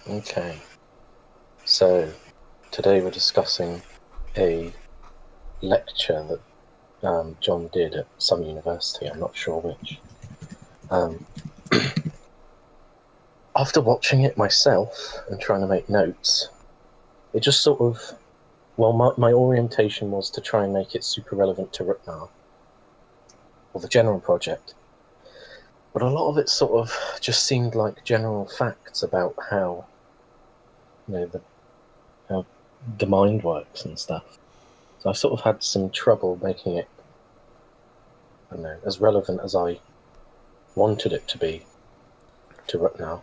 Okay. So, today we're discussing a lecture that John did at some university, I'm not sure which. After watching it myself and trying to make notes, it just sort of, well, my orientation was to try and make it super relevant to RTNAR, or the general project. But a lot of it sort of just seemed like general facts about how, how the mind works and stuff. So I sort of had some trouble making it, I don't know, as relevant as I wanted it to be to RTNAR.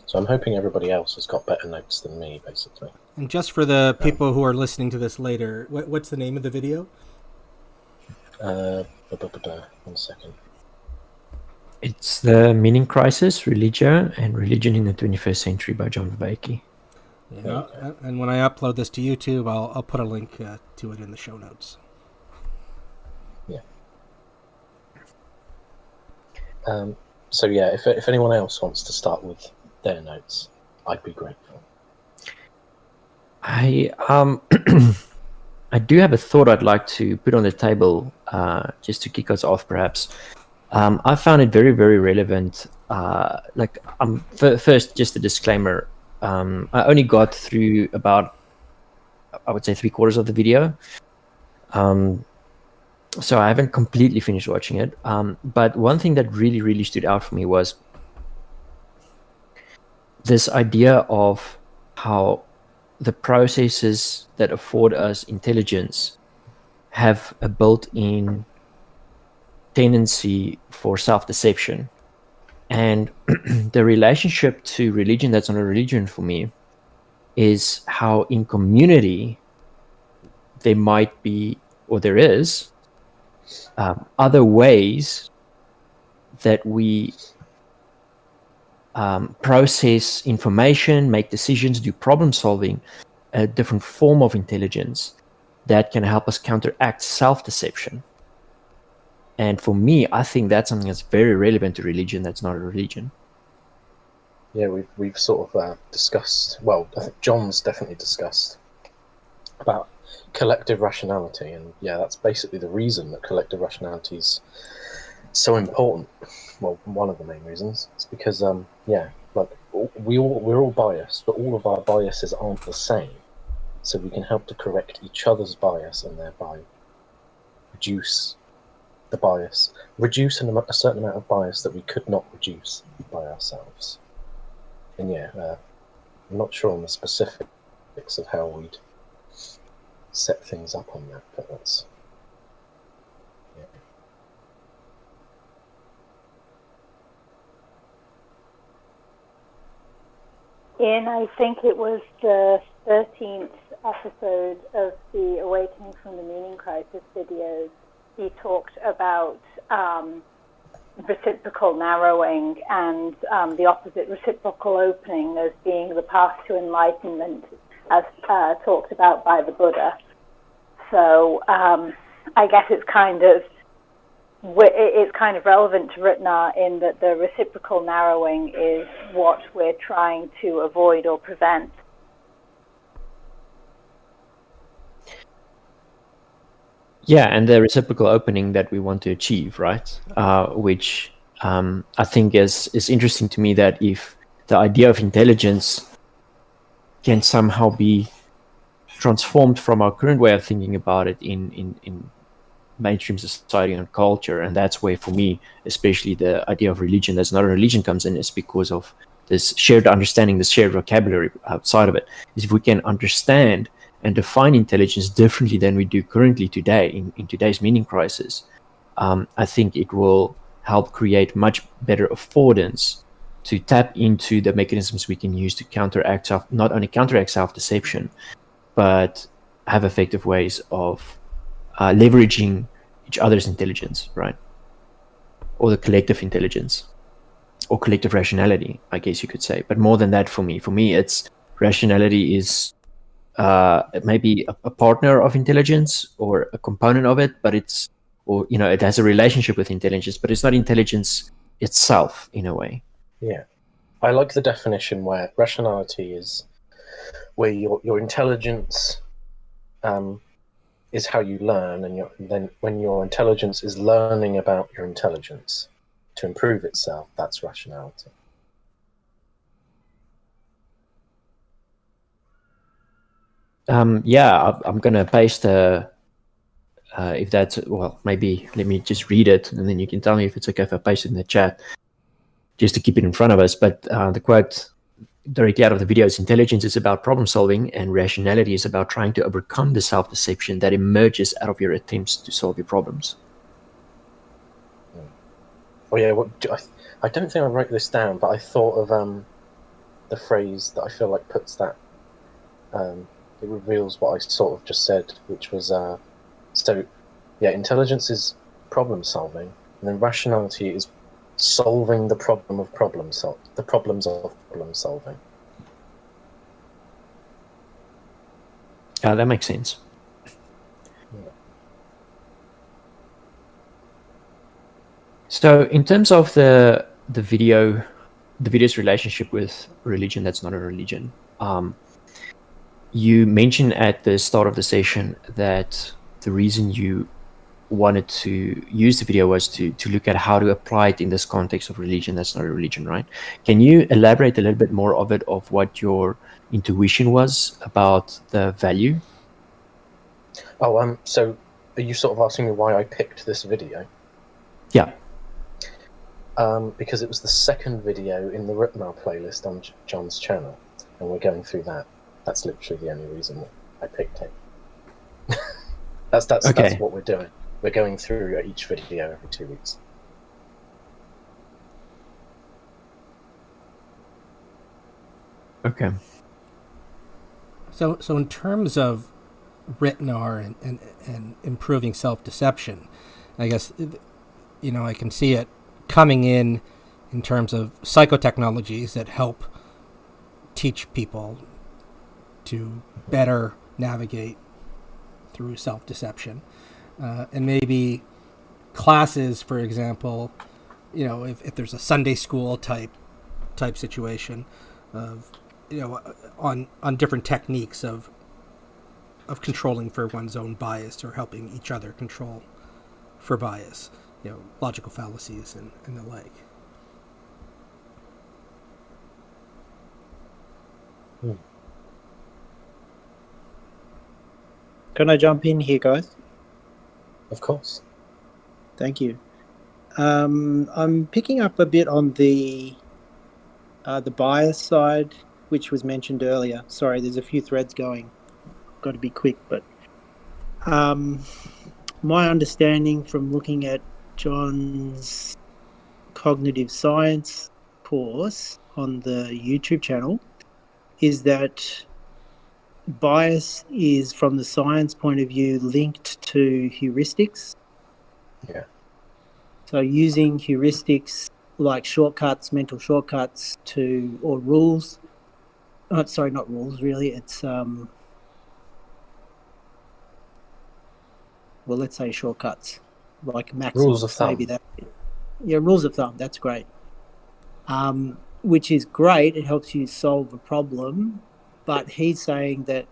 So I'm hoping everybody else has got better notes than me, basically. And just for the people who are listening to this later, what's the name of the video? 1 second. It's The Meaning Crisis, Religio, and Religion in the 21st Century by John Vervaeke. Yeah, and when I upload this to YouTube, I'll put a link to it in the show notes. Yeah. So yeah, if anyone else wants to start with their notes, I'd be grateful. I do have a thought I'd like to put on the table, just to kick us off, perhaps. I found it very, very relevant. First, just a disclaimer. I only got through about, I would say, 3/4 of the video. So I haven't completely finished watching it. But one thing that really, really stood out for me was this idea of how the processes that afford us intelligence have a built-in tendency for self-deception. And the relationship to religion that's not a religion for me is how in community there might be, or there is, other ways that we process information, make decisions, do problem solving, a different form of intelligence that can help us counteract self-deception. And for me, I think that's something that's very relevant to religion that's not a religion. Yeah, we've sort of discussed, well, I think John's definitely discussed about collective rationality, and yeah, that's basically the reason that collective rationality is so important. Well, one of the main reasons. It's because, we're all biased, but all of our biases aren't the same. So we can help to correct each other's bias and thereby reduce the bias, reduce a certain amount of bias that we could not reduce by ourselves. And yeah, I'm not sure on the specifics of how we'd set things up on that, but that's... In, I think it was the 13th episode of the Awakening from the Meaning Crisis videos, he talked about reciprocal narrowing and the opposite, reciprocal opening, as being the path to enlightenment, as talked about by the Buddha. So I guess it's kind of relevant to RTNAR in that the reciprocal narrowing is what we're trying to avoid or prevent. Yeah, and the reciprocal opening that we want to achieve, right? Which I think is interesting to me, that if the idea of intelligence can somehow be transformed from our current way of thinking about it in mainstream society and culture, and that's where, for me, especially the idea of religion that's not a religion comes in, is because of this shared understanding, this shared vocabulary outside of it. Is if we can understand and define intelligence differently than we do currently today in today's meaning crisis, I think it will help create much better affordance to tap into the mechanisms we can use to not only counteract self-deception, but have effective ways of leveraging each other's intelligence, right? Or the collective intelligence, or collective rationality, I guess you could say. But more than that, for me, it's rationality is maybe a partner of intelligence or a component of it, but it has a relationship with intelligence, but it's not intelligence itself in a way. Yeah, I like the definition where rationality is where your intelligence is how you learn, and then when your intelligence is learning about your intelligence to improve itself, that's rationality. Yeah, I'm gonna paste if that's, well, maybe let me just read it, and then you can tell me if it's okay if I paste it in the chat, just to keep it in front of us. But the quote directly out of the video is: intelligence is about problem solving, and rationality is about trying to overcome the self-deception that emerges out of your attempts to solve your problems. Oh yeah, I don't think I wrote this down, but I thought of the phrase that I feel like puts that. It reveals what I sort of just said, which was so. Yeah, intelligence is problem solving, and then rationality is solving the problem of problems of problem solving. That makes sense. Yeah. So in terms of the video's relationship with religion that's not a religion, you mentioned at the start of the session that the reason you wanted to use the video was to look at how to apply it in this context of religion that's not a religion, right? Can you elaborate a little bit more of it, of what your intuition was about the value? Oh, so are you sort of asking me why I picked this video? Yeah. Because it was the second video in the RTNAR playlist on John's channel, and we're going through that. That's literally the only reason I picked it. That's what we're doing. We're going through each video every 2 weeks. Okay. So in terms of RTNAR and improving self-deception, I guess, I can see it coming in terms of psychotechnologies that help teach people to better navigate through self-deception. And maybe classes, for example, if there's a Sunday school type situation of, on different techniques of controlling for one's own bias, or helping each other control for bias, logical fallacies and the like. Can I jump in here, guys? Of course. Thank you. I'm picking up a bit on the bias side, which was mentioned earlier. Sorry, there's a few threads going. Got to be quick, but my understanding from looking at John's cognitive science course on the YouTube channel is that bias is, from the science point of view, linked to heuristics. Yeah. So using heuristics like shortcuts, mental shortcuts or rules. Sorry, not rules, really. It's, let's say shortcuts, like maximums. Rules of thumb. Maybe that. Yeah, rules of thumb. That's great. Which is great. It helps you solve a problem. But he's saying that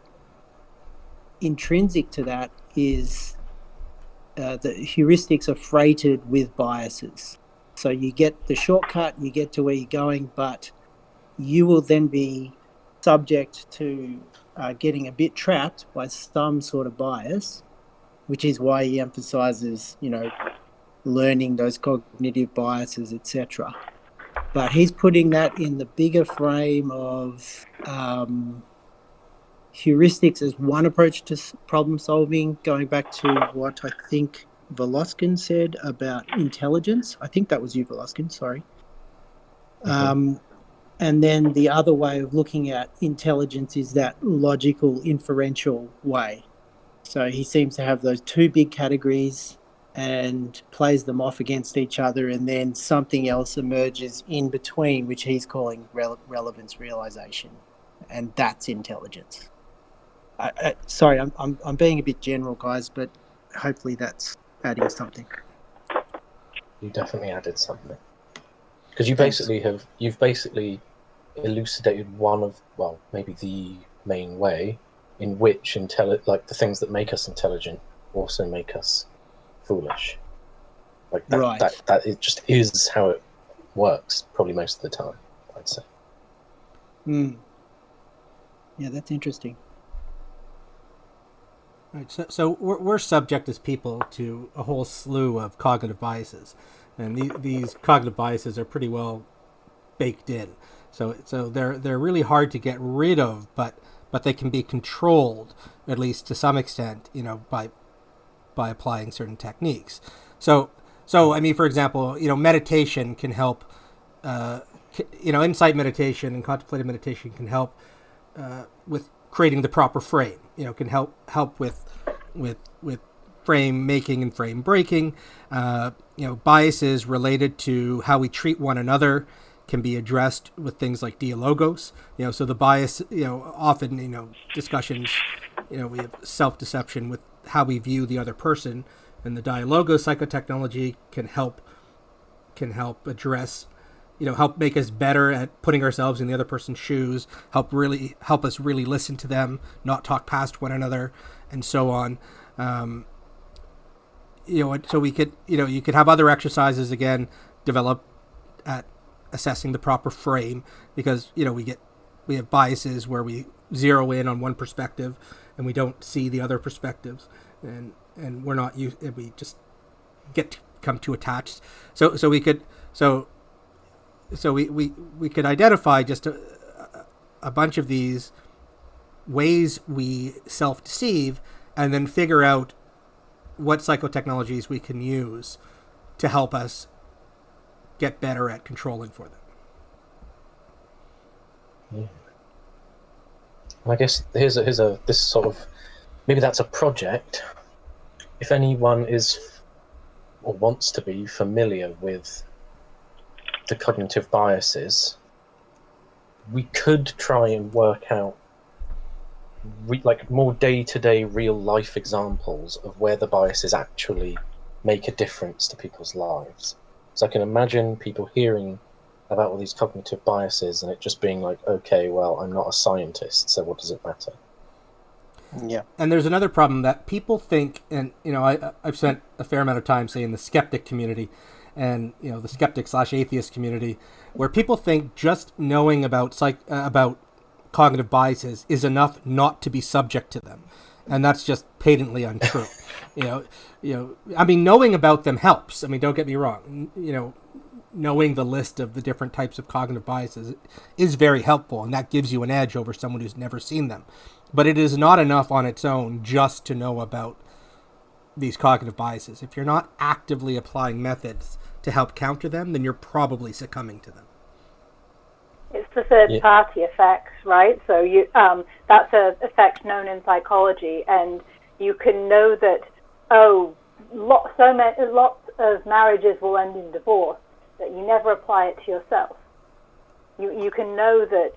intrinsic to that is the heuristics are freighted with biases. So you get the shortcut, you get to where you're going, but you will then be subject to getting a bit trapped by some sort of bias, which is why he emphasizes, learning those cognitive biases, etc. But he's putting that in the bigger frame of heuristics as one approach to problem solving, going back to what I think Voloskin said about intelligence. I think that was you, Voloskin, sorry. And then the other way of looking at intelligence is that logical, inferential way. So he seems to have those two big categories and plays them off against each other, and then something else emerges in between, which he's calling relevance realization, and that's intelligence. Sorry, I'm being a bit general, guys, but hopefully that's adding something. You definitely added something, because you've basically elucidated one of, well, maybe the main way in which like the things that make us intelligent also make us foolish. Like Right. that it just is how it works probably most of the time, I'd say. Yeah, that's interesting. Right, so we're subject as people to a whole slew of cognitive biases, and these cognitive biases are pretty well baked in. So they're really hard to get rid of, but they can be controlled, at least to some extent, by applying certain techniques. So I mean, for example, meditation can help. Insight meditation and contemplative meditation can help with creating the proper frame. Can help with frame making and frame breaking. Biases related to how we treat one another can be addressed with things like dialogos. So the bias, often, discussions, we have self-deception with how we view the other person, and the dialogos psychotechnology can help address, help make us better at putting ourselves in the other person's shoes, help us really listen to them, not talk past one another, and so on. So we could, you could have other exercises again develop at assessing the proper frame, because we have biases where we zero in on one perspective and we don't see the other perspectives, and we just come too attached. So we could identify just a bunch of these ways we self-deceive, and then figure out what psychotechnologies we can use to help us get better at controlling for them. Yeah. I guess here's this sort of, maybe that's a project. If anyone is or wants to be familiar with the cognitive biases, we could try and work out like more day-to-day real-life examples of where the biases actually make a difference to people's lives. So I can imagine people hearing about all these cognitive biases and it just being like, okay, well, I'm not a scientist, so what does it matter? Yeah. And there's another problem that people think, and I've spent a fair amount of time, say, in the skeptic community, and the skeptic/atheist community, where people think just knowing about cognitive biases is enough not to be subject to them, and that's just patently untrue. I mean, knowing about them helps. I mean, don't get me wrong. Knowing the list of the different types of cognitive biases is very helpful, and that gives you an edge over someone who's never seen them. But it is not enough on its own just to know about these cognitive biases. If you're not actively applying methods to help counter them, then you're probably succumbing to them. It's the third-party effects, right? So that's an effect known in psychology, and you can know that lots of marriages will end in divorce, that you never apply it to yourself. You can know that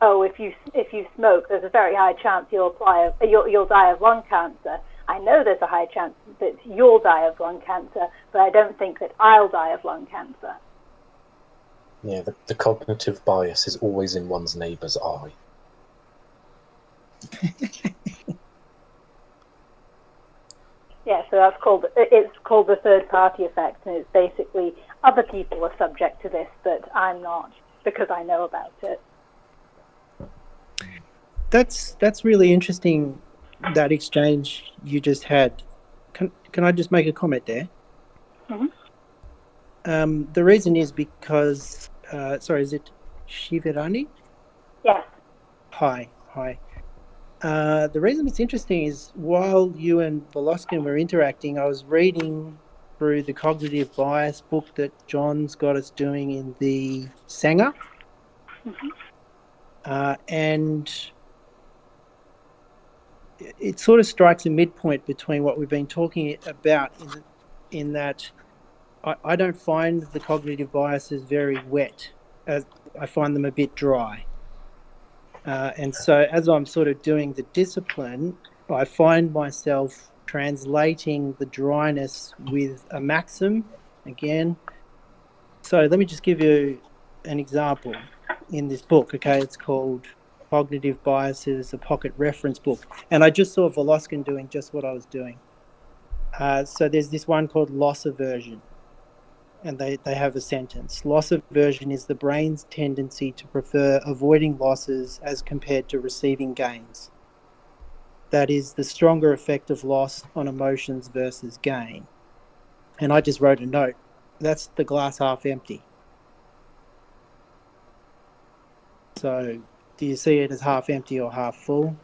if you smoke, there's a very high chance you'll die of lung cancer. I know there's a high chance that you'll die of lung cancer, but I don't think that I'll die of lung cancer. Yeah, the cognitive bias is always in one's neighbour's eye. Yeah, so it's called the third party effect, and it's basically other people are subject to this, but I'm not, because I know about it. That's really interesting, that exchange you just had. Can I just make a comment there? Mm-hmm. The reason is because, is it Shivirani? Yes. Hi. The reason it's interesting is while you and Voloskin were interacting, I was reading through the cognitive bias book that John's got us doing in the Sanger. Mm-hmm. And it sort of strikes a midpoint between what we've been talking about in that I don't find the cognitive biases very wet. I find them a bit dry. And so as I'm sort of doing the discipline, I find myself translating the dryness with a maxim again. So let me just give you an example. in this book. Okay, it's called Cognitive Biases, a Pocket Reference Book. And I just saw Voloskin doing just what I was doing. So there's this one called loss aversion. And they have a sentence. Loss aversion is the brain's tendency to prefer avoiding losses as compared to receiving gains. That is the stronger effect of loss on emotions versus gain. And I just wrote a note. That's the glass half empty. So do you see it as half empty or half full?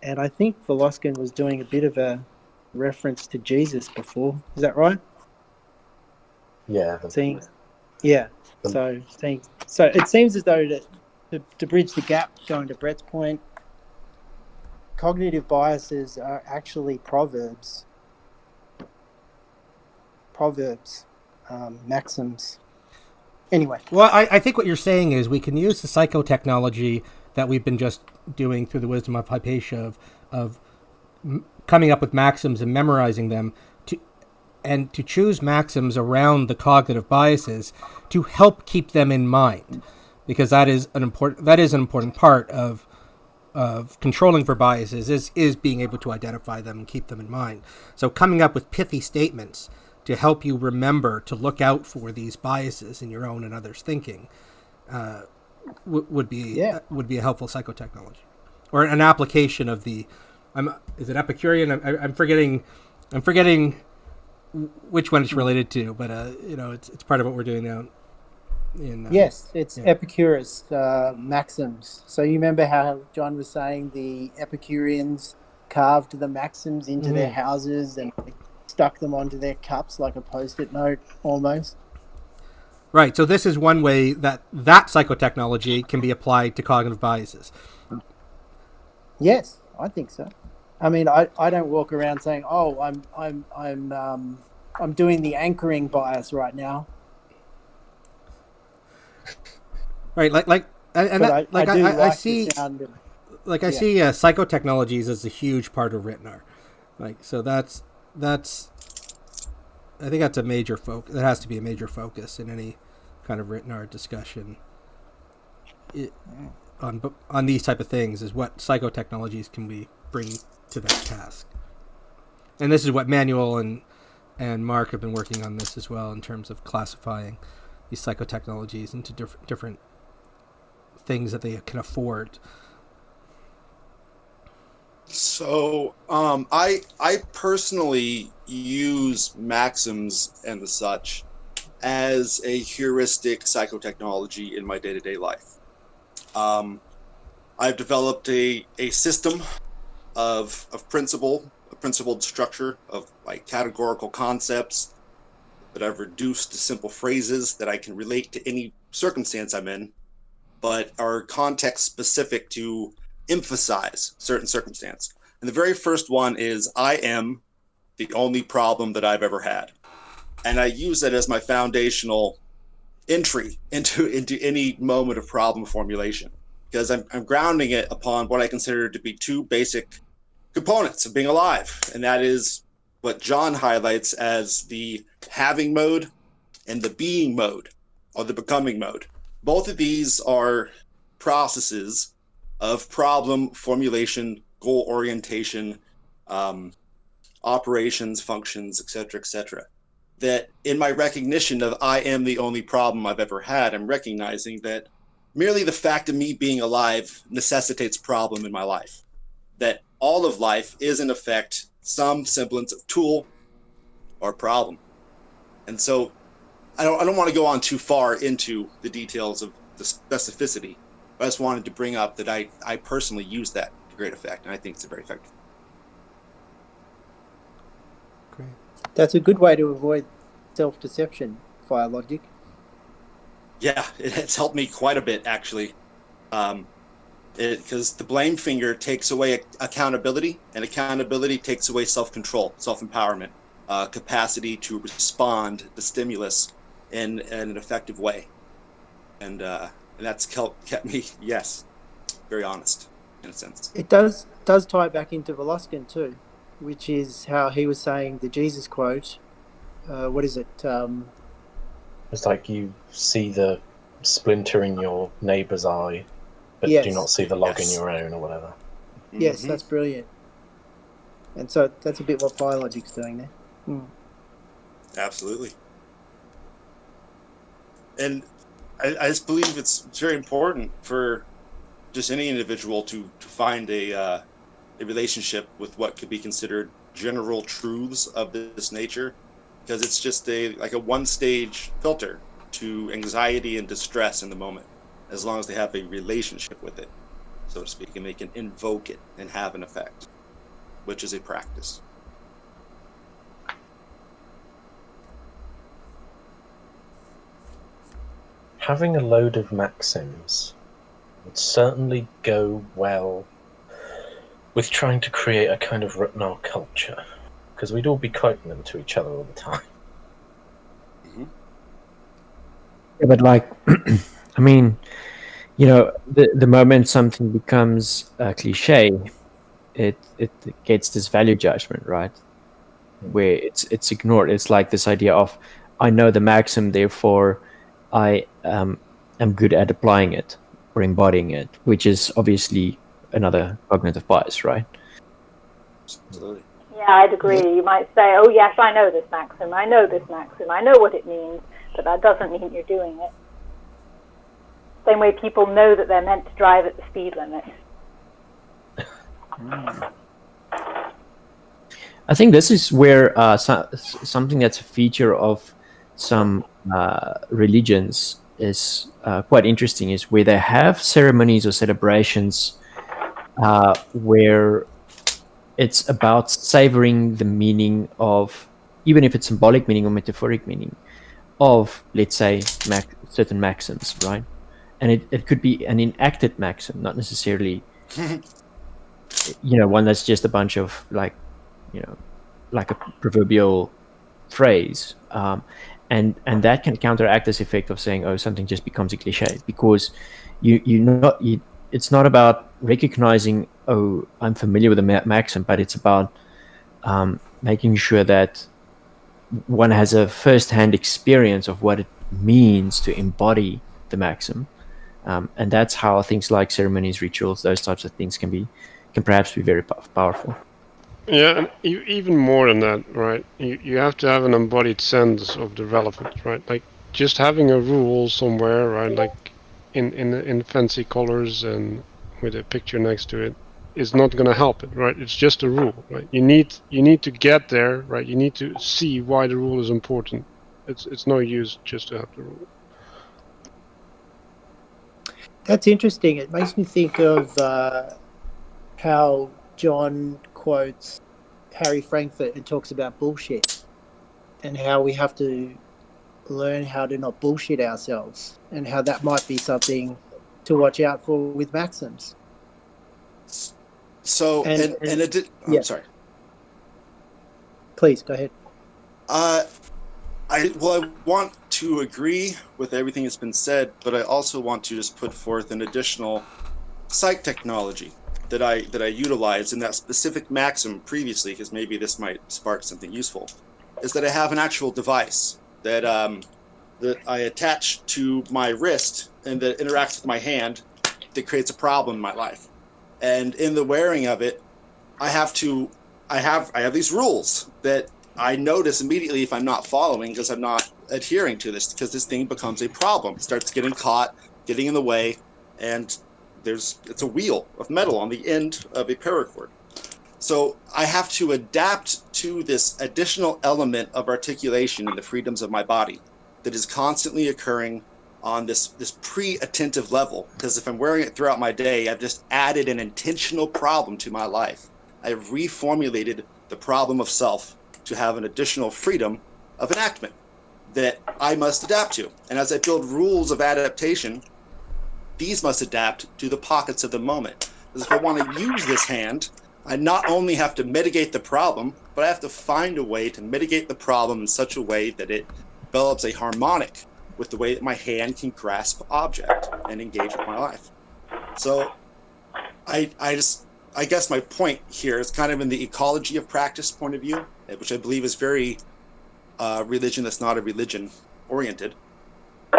And I think Voloskin was doing a bit of a reference to Jesus before. Is that right? Yeah. So it seems as though to bridge the gap, going to Brett's point, cognitive biases are actually proverbs, maxims. Anyway. Well, I think what you're saying is we can use the psychotechnology that we've been just doing through the wisdom of Hypatia of coming up with maxims and memorizing them to choose maxims around the cognitive biases to help keep them in mind, because that is an important part of controlling for biases is being able to identify them and keep them in mind. So coming up with pithy statements to help you remember to look out for these biases in your own and others' thinking would be a helpful psychotechnology, or an application of the. Is it Epicurean? I'm forgetting which one it's related to, but it's part of what we're doing now. Yes, it's Epicurus maxims. So you remember how John was saying the Epicureans carved the maxims into their houses and stuck them onto their cups like a post-it note almost? Right. So this is one way that psychotechnology can be applied to cognitive biases. Yes, I think so. I mean, I don't walk around saying, "Oh, I'm doing the anchoring bias right now." Right, I see psychotechnologies as a huge part of RTNAR. Like, so that's I think that's a major focus. That has to be a major focus in any kind of RTNAR discussion on these type of things, is what psychotechnologies can we bring to that task. And this is what Manuel and Mark have been working on this as well, in terms of classifying these psychotechnologies into different things that they can afford. So I personally use maxims and the such as a heuristic psychotechnology in my day-to-day life. I've developed a system of a principled structure of like categorical concepts that I've reduced to simple phrases that I can relate to any circumstance I'm in, but are context specific to emphasize certain circumstance. And the very first one is, I am the only problem that I've ever had. And I use that as my foundational entry into any moment of problem formulation, because I'm grounding it upon what I consider to be two basic components of being alive. And that is what John highlights as the having mode and the being mode, or the becoming mode. Both of these are processes of problem formulation, goal orientation, operations, functions, etc., that in my recognition of I am the only problem I've ever had, I'm recognizing that merely the fact of me being alive necessitates problem in my life. That all of life is in effect some semblance of tool or problem. And so I don't want to go on too far into the details of the specificity. I just wanted to bring up that I personally use that to great effect, and I think it's very effective. Great. That's a good way to avoid self-deception, Fire Logic. Yeah, it's helped me quite a bit, actually. Because the blame finger takes away accountability, and accountability takes away self-control, self-empowerment, capacity to respond to stimulus in an effective way. And that's kept me, yes, very honest in a sense. It does tie back into Voloskin too, which is how he was saying the Jesus quote. What is it? It's like you see the splintering your neighbour's eye, but do not Yes. see the log in Yes. your own, or whatever. Yes, Mhm. that's brilliant. And so that's a bit what FireLogic's doing there. Absolutely. And I just believe it's very important for just any individual to find a relationship with what could be considered general truths of this nature, because it's just a one-stage filter to anxiety and distress in the moment, as long as they have a relationship with it, so to speak, and they can invoke it and have an effect, which is a practice. Having a load of maxims would certainly go well with trying to create a kind of RTNAR culture, because we'd all be quoting them to each other all the time. Yeah, but like, I mean, the moment something becomes a cliche, it gets this value judgment, right? Where it's ignored. It's like this idea of, I know the maxim, therefore I am good at applying it or embodying it, which is obviously another cognitive bias, right? Absolutely. Yeah, I'd agree. You might say, oh, yes, I know this maxim. I know this maxim. I know what it means, but that doesn't mean you're doing it. Same way people know that they're meant to drive at the speed limit. I think this is where something that's a feature of some religions is quite interesting, is where they have ceremonies or celebrations where it's about savoring the meaning of, even if it's symbolic meaning or metaphoric meaning, of, let's say, certain maxims, right? And it could be an enacted maxim, not necessarily, one that's just a bunch of like a proverbial phrase. And that can counteract this effect of saying, oh, something just becomes a cliche, because it's not about recognizing, oh, I'm familiar with the maxim, but it's about making sure that one has a first-hand experience of what it means to embody the maxim. And that's how things like ceremonies, rituals, those types of things can perhaps be very powerful. Yeah, and even more than that, right? You have to have an embodied sense of the relevance, right? Like just having a rule somewhere, right? Like in fancy colors and with a picture next to it is not going to help it, right? It's just a rule, right? You need to get there, right? You need to see why the rule is important. It's no use just to have the rule. That's interesting. It makes me think of how John quotes Harry Frankfurt and talks about bullshit, and how we have to learn how to not bullshit ourselves, and how that might be something to watch out for with maxims. So, yeah. I'm sorry. Please go ahead. I want to agree with everything that's been said, but I also want to just put forth an additional psych technology that I utilized in that specific maxim previously, because maybe this might spark something useful, is that I have an actual device that that I attach to my wrist and that interacts with my hand, that creates a problem in my life. And in the wearing of it, I have these rules that I notice immediately if I'm not following, because I'm not adhering to this, because this thing becomes a problem. It starts getting caught, getting in the way, and it's a wheel of metal on the end of a paracord. So I have to adapt to this additional element of articulation in the freedoms of my body that is constantly occurring on this pre-attentive level. Because if I'm wearing it throughout my day, I've just added an intentional problem to my life. I have reformulated the problem of self to have an additional freedom of enactment that I must adapt to. And as I build rules of adaptation, these must adapt to the pockets of the moment. Because if I want to use this hand, I not only have to mitigate the problem, but I have to find a way to mitigate the problem in such a way that it develops a harmonic with the way that my hand can grasp object and engage with my life. So I guess my point here is kind of in the ecology of practice point of view, which I believe is very religion that's not a religion oriented,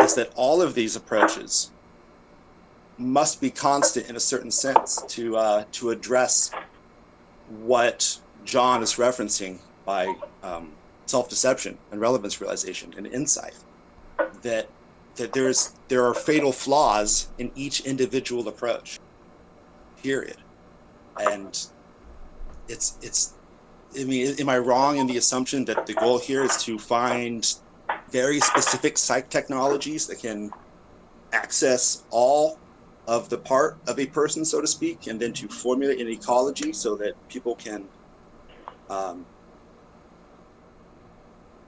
is that all of these approaches must be constant in a certain sense to address what John is referencing by self-deception and relevance realization and insight. That there are fatal flaws in each individual approach. Period. And it's. I mean, am I wrong in the assumption that the goal here is to find very specific psych technologies that can access all of the part of a person, so to speak, and then to formulate an ecology so that people can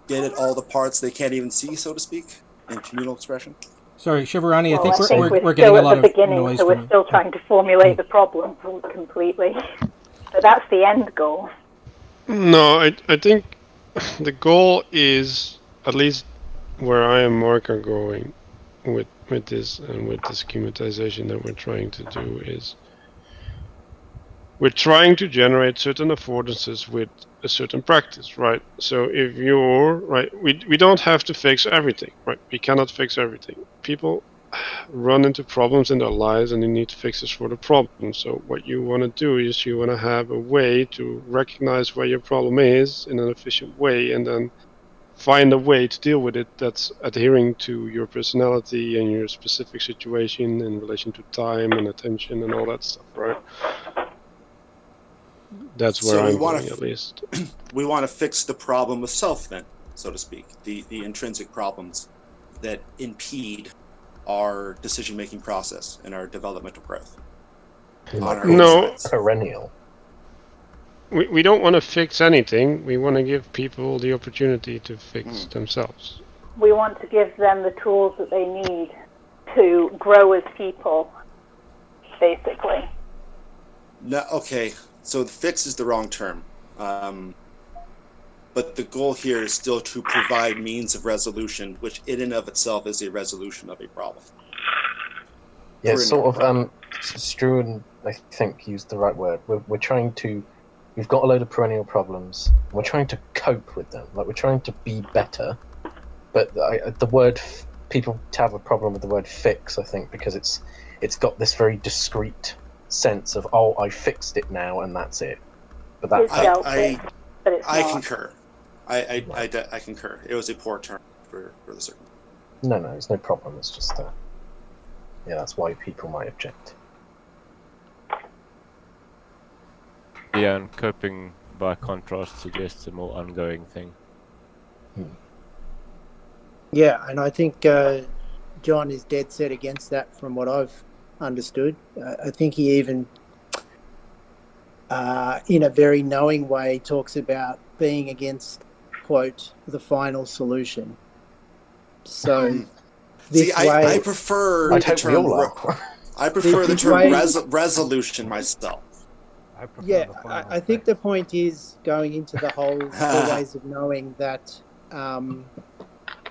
get at all the parts they can't even see, so to speak, in communal expression? Sorry, Shivarani, Well, I think we're we're getting still a lot at the of beginning, noise so from we're you. still trying to formulate the problem completely. But that's the end goal. No, I think the goal is, at least where I and Mark are going with this and with this schematization that we're trying to do, is we're trying to generate certain affordances with a certain practice, right? So if you're right, we don't have to fix everything, right? We cannot fix everything. People run into problems in their lives and they need fixes for the problem. So what you want to do is you want to have a way to recognize where your problem is in an efficient way, and then find a way to deal with it that's adhering to your personality and your specific situation in relation to time and attention and all that stuff, right? That's where I'm going, at least. We want to fix the problem of self, then, so to speak, the intrinsic problems that impede our decision-making process and our developmental growth. No, perennial. We don't want to fix anything. We want to give people the opportunity to fix themselves. We want to give them the tools that they need to grow as people, basically. No, okay, so the fix is the wrong term. But the goal here is still to provide means of resolution, which in and of itself is a resolution of a problem. Yeah, sort of. Struan, I think, used the right word. We're trying to. We've got a load of perennial problems. We're trying to cope with them. Like, we're trying to be better. But the word, people have a problem with the word fix, I think, because it's got this very discrete sense of, oh, I fixed it now and that's it. But that I concur. I concur. It was a poor term for the certain. No, it's no problem. It's just yeah, that's why people might object. Yeah, and coping by contrast suggests a more ongoing thing. Yeah, and I think John is dead set against that from what I've understood. I think he even, in a very knowing way, talks about being against, quote, the final solution. So this way... I prefer the term... I prefer the term resolution myself. I think the point is going into the whole four ways of knowing that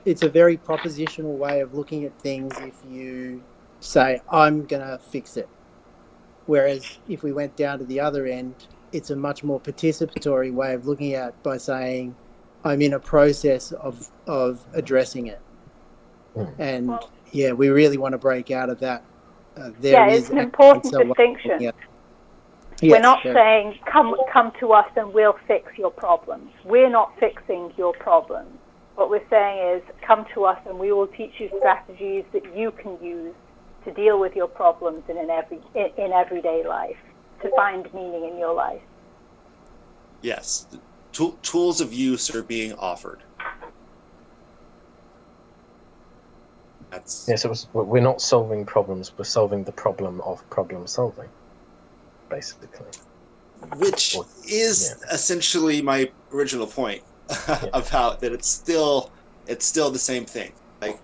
it's a very propositional way of looking at things if you say, I'm going to fix it. Whereas if we went down to the other end, it's a much more participatory way of looking at it by saying, I'm in a process of addressing it. And we really want to break out of that. It's an important distinction. Yes, we're not saying come to us and we'll fix your problems. We're not fixing your problems. What we're saying is come to us and we will teach you strategies that you can use to deal with your problems in everyday life, to find meaning in your life. Yes, tools of use are being offered. So we're not solving problems, we're solving the problem of problem solving, basically. Which is essentially my original point about that it's still the same thing. Like,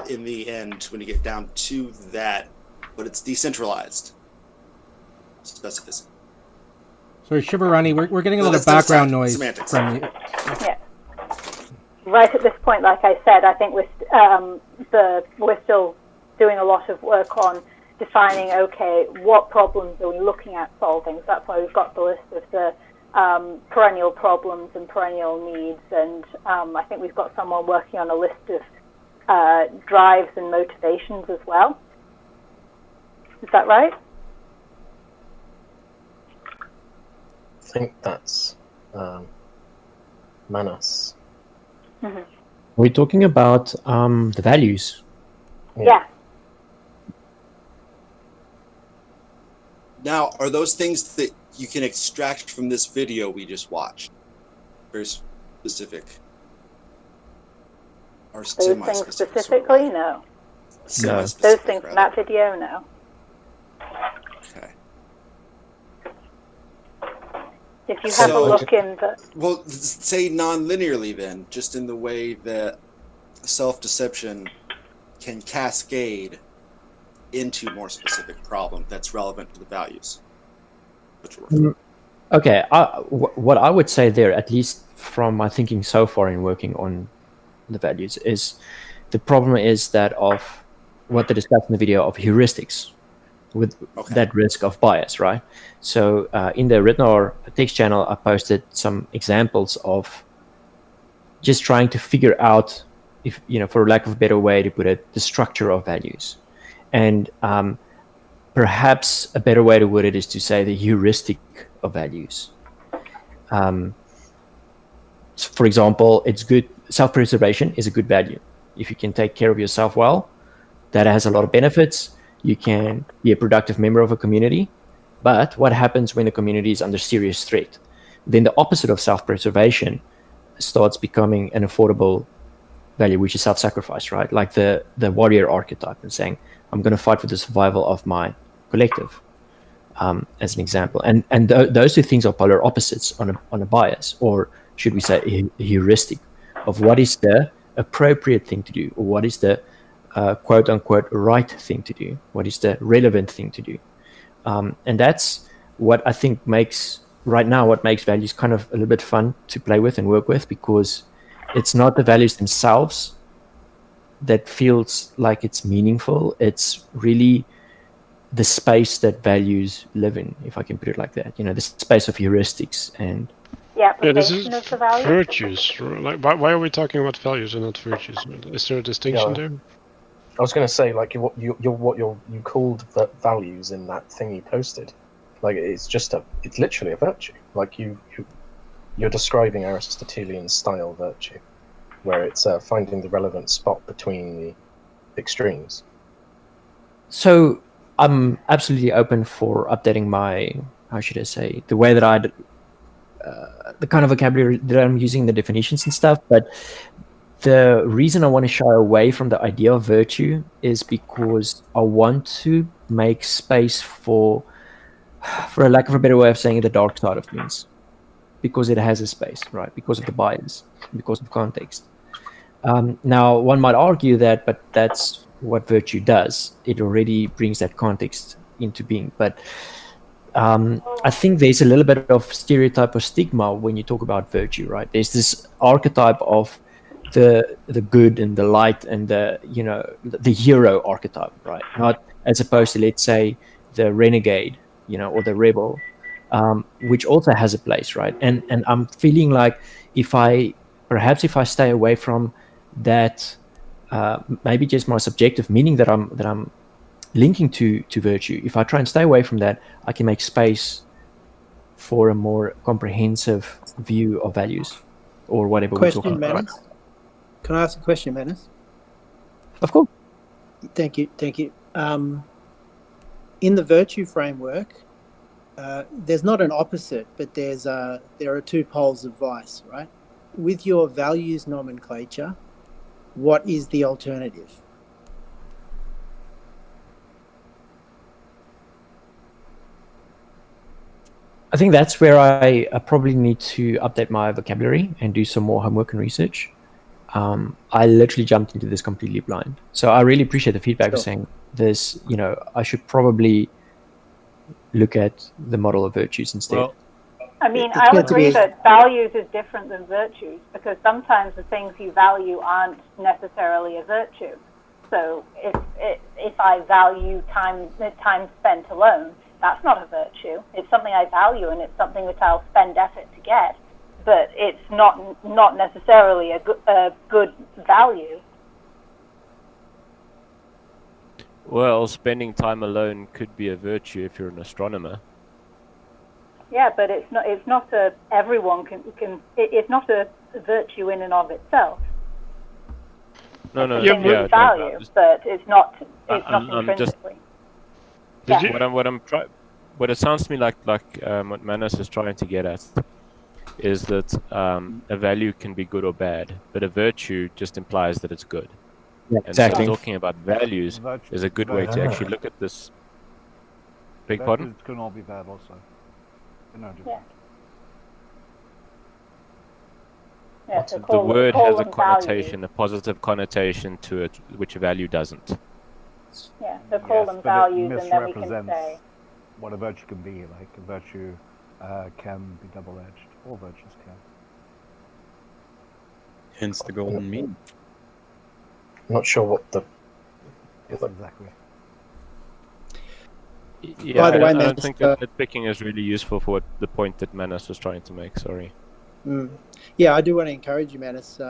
in the end, when you get down to that, but it's decentralized specificity. Sorry, Shivarani, we're getting a lot of background noise from you. Yeah. Right at this point, like I said, I think we're still doing a lot of work on defining, okay, what problems are we looking at solving? So that's why we've got the list of the perennial problems and perennial needs, and I think we've got someone working on a list of drives and motivations as well. Is that right? I think that's Manas. Mm-hmm. We're talking about the values. Yeah. Now, are those things that you can extract from this video we just watched? Very specific. Or Those things semi-specific, specifically, sort of. no. Semi-specific, Those things from rather. that video, no. Okay. If you have a So- look in the... Well, say non-linearly then, just in the way that self-deception can cascade into more specific problem that's relevant to the values. Which were Okay, what I would say there, at least from my thinking so far in working on the values, is the problem is that of what they discussed in the video of heuristics with that risk of bias, right? So in the RTNAR text channel, I posted some examples of just trying to figure out, if for lack of a better way to put it, the structure of values. And perhaps a better way to word it is to say the heuristic of values. For example, it's good. Self-preservation is a good value. If you can take care of yourself well, that has a lot of benefits. You can be a productive member of a community. But what happens when the community is under serious threat? Then the opposite of self-preservation starts becoming an affordable value, which is self-sacrifice, right? Like the warrior archetype, and saying, I'm going to fight for the survival of my collective, as an example. And those two things are polar opposites on a bias, or should we say a heuristic of what is the appropriate thing to do, or what is the quote unquote right thing to do, what is the relevant thing to do. And that's what I think makes values kind of a little bit fun to play with and work with, because it's not the values themselves that feels like it's meaningful. It's really the space that values live in, if I can put it like that. The space of heuristics and this is application of the value. virtues. Like, why are we talking about values and not virtues? Is there a distinction there? I was going to say, like, what you called values in that thing you posted, like, it's literally a virtue. Like you're describing Aristotelian style virtue, where it's finding the relevant spot between the extremes. So I'm absolutely open for updating my, how should I say, the way that the kind of vocabulary that I'm using, the definitions and stuff. But the reason I want to shy away from the idea of virtue is because I want to make space for a lack of a better way of saying it, the dark side of things, because it has a space, right? Because of the bias, because of context. Now, one might argue that, but that's what virtue does. It already brings that context into being. But I think there's a little bit of stereotype or stigma when you talk about virtue, right? There's this archetype of the good and the light and the hero archetype, right? Not as opposed to, let's say, the renegade, or the rebel, which also has a place, right? And I'm feeling like if I stay away from that, maybe just my subjective meaning that I'm linking to virtue, if I try and stay away from that, I can make space for a more comprehensive view of values, or whatever we're talking about. Manas? Can I ask a question, Manas? Of course. Thank you. In the virtue framework, there's not an opposite, but there are two poles of vice, right? With your values nomenclature, what is the alternative? I think that's where I probably need to update my vocabulary and do some more homework and research. I literally jumped into this completely blind. So I really appreciate the feedback of saying this, I should probably look at the model of virtues instead. Well, I'll agree that values is different than virtues, because sometimes the things you value aren't necessarily a virtue. So if I value time spent alone, that's not a virtue. It's something I value, and it's something that I'll spend effort to get, but it's not necessarily a good value. Well, spending time alone could be a virtue if you're an astronomer. Yeah, but it's not. It's not a. Everyone can. It's not a virtue in and of itself. No, It's yeah, a thing with value, but it's not. It's not intrinsically. What it sounds to me like what Manus is trying to get at is that a value can be good or bad, but a virtue just implies that it's good. Yeah, And exactly. so talking about values is a good way to actually look at this. Big pardon? Virtues can all be bad also. Yeah. Yeah, so The word has a connotation, values. a positive connotation to it, which a value doesn't. Yeah, so call them values, and then we can say what a virtue can be. Like a virtue can be double-edged. All virtues can. Hence the golden mean. I'm not sure what the. Yes, exactly. Yeah, By the way, I don't Manus, think that picking is really useful for the point that Manus was trying to make. Sorry. Yeah, I do want to encourage you, Manus.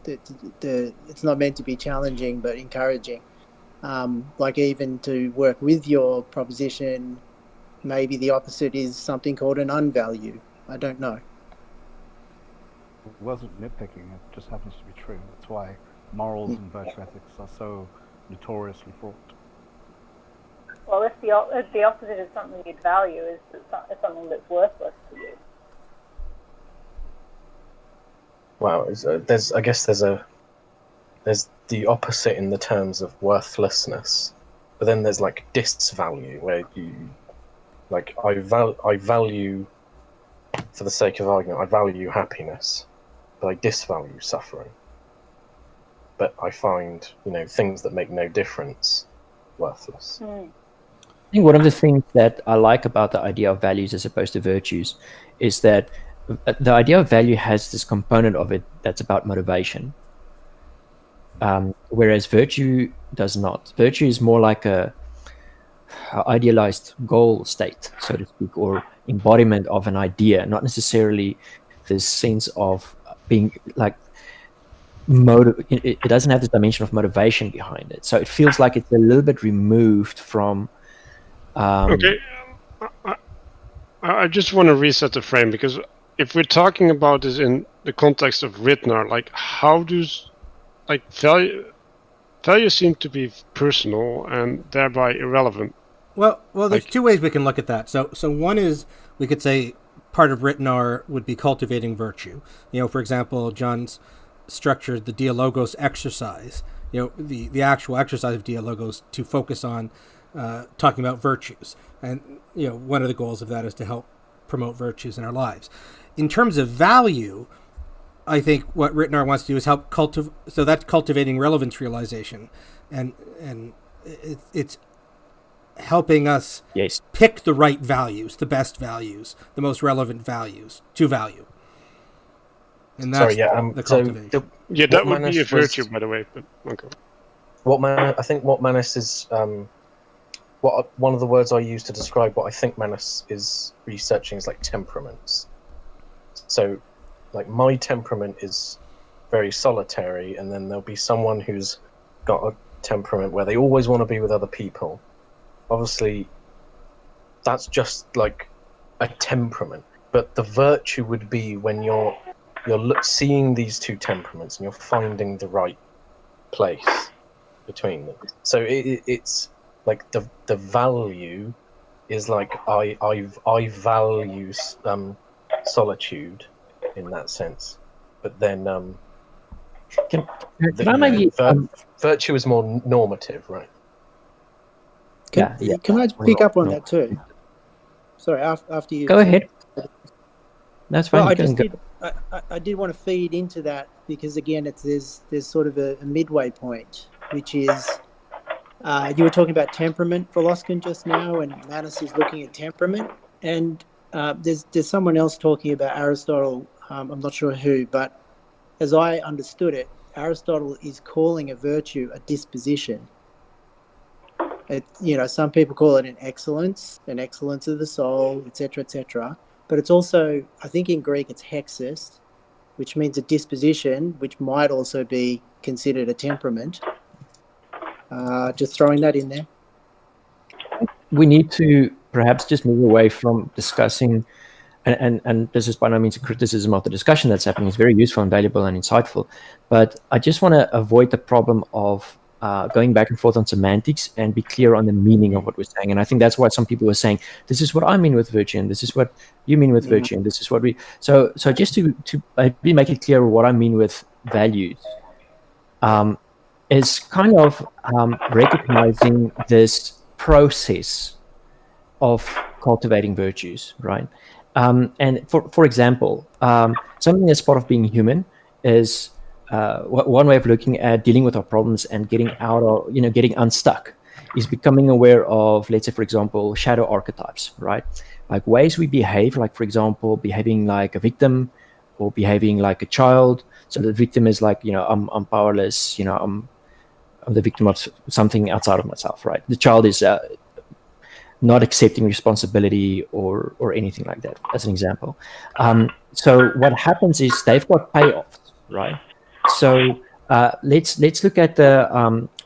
It's not meant to be challenging, but encouraging. Like even to work with your proposition, maybe the opposite is something called an unvalue. I don't know. It wasn't nitpicking. It just happens to be true. That's why morals and virtue ethics are so notoriously fraught. well, if the opposite is something you'd value, is something that's worthless to you. Wow, I guess there's the opposite in the terms of worthlessness, but then there's like disvalue, where you like I value, for the sake of argument, I value happiness, but I disvalue suffering. But I find things that make no difference worthless. I think one of the things that I like about the idea of values as opposed to virtues is that the idea of value has this component of it that's about motivation, whereas virtue does not. Virtue is more like a idealized goal state, so to speak, or embodiment of an idea, not necessarily this sense of being like it doesn't have this dimension of motivation behind it. So it feels like it's a little bit removed from. Okay, I just want to reset the frame, because if we're talking about this in the context of RTNAR, like how does value seem to be personal and thereby irrelevant? Well, there's two ways we can look at that. So one is we could say part of RTNAR would be cultivating virtue. For example, John's structured the Dialogos exercise. The actual exercise of Dialogos to focus on talking about virtues, and one of the goals of that is to help promote virtues in our lives. In terms of value, I think what RTNAR wants to do is help so that's cultivating relevance realization, and it's helping us pick the right values, the best values, the most relevant values to value. And that's the cultivation. That would be a virtue, by the way. But okay. I think what Manus is, one of the words I use to describe what I think Manus is researching is like temperaments. So, like my temperament is very solitary, and then there'll be someone who's got a temperament where they always want to be with other people. Obviously, that's just like a temperament. But the virtue would be when you're seeing these two temperaments and you're finding the right place between them. So it's like the value is like I value solitude in that sense, but then virtue is more normative, right? Can I pick up on that too? Sorry, after you. Go ahead. That's fine. Well, I did want to feed into that because again, there's sort of a midway point, which is you were talking about temperament, Voloskin, just now, and Manus is looking at temperament, and there's someone else talking about Aristotle. I'm not sure who, but as I understood it, Aristotle is calling a virtue a disposition. Some people call it an excellence of the soul, etc. But it's also, I think in Greek, it's hexis, which means a disposition, which might also be considered a temperament. Just throwing that in there. we need to perhaps just move away from discussing, and this is by no means a criticism of the discussion that's happening. It's very useful and valuable and insightful. But I just want to avoid the problem of going back and forth on semantics and be clear on the meaning of what we're saying. And I think that's why some people were saying, this is what I mean with virtue, and this is what you mean with virtue, and this is what we... So just to maybe make it clear what I mean with values, is kind of recognizing this process of cultivating virtues, right? And for example, something that's part of being human is one way of looking at dealing with our problems and getting out of, getting unstuck, is becoming aware of, let's say, for example, shadow archetypes, right? Like ways we behave, like, for example, behaving like a victim or behaving like a child. So the victim is like, I'm powerless, I'm the victim of something outside of myself, right? The child is not accepting responsibility or anything like that, as an example. So what happens is they've got payoffs, right? So let's look at the.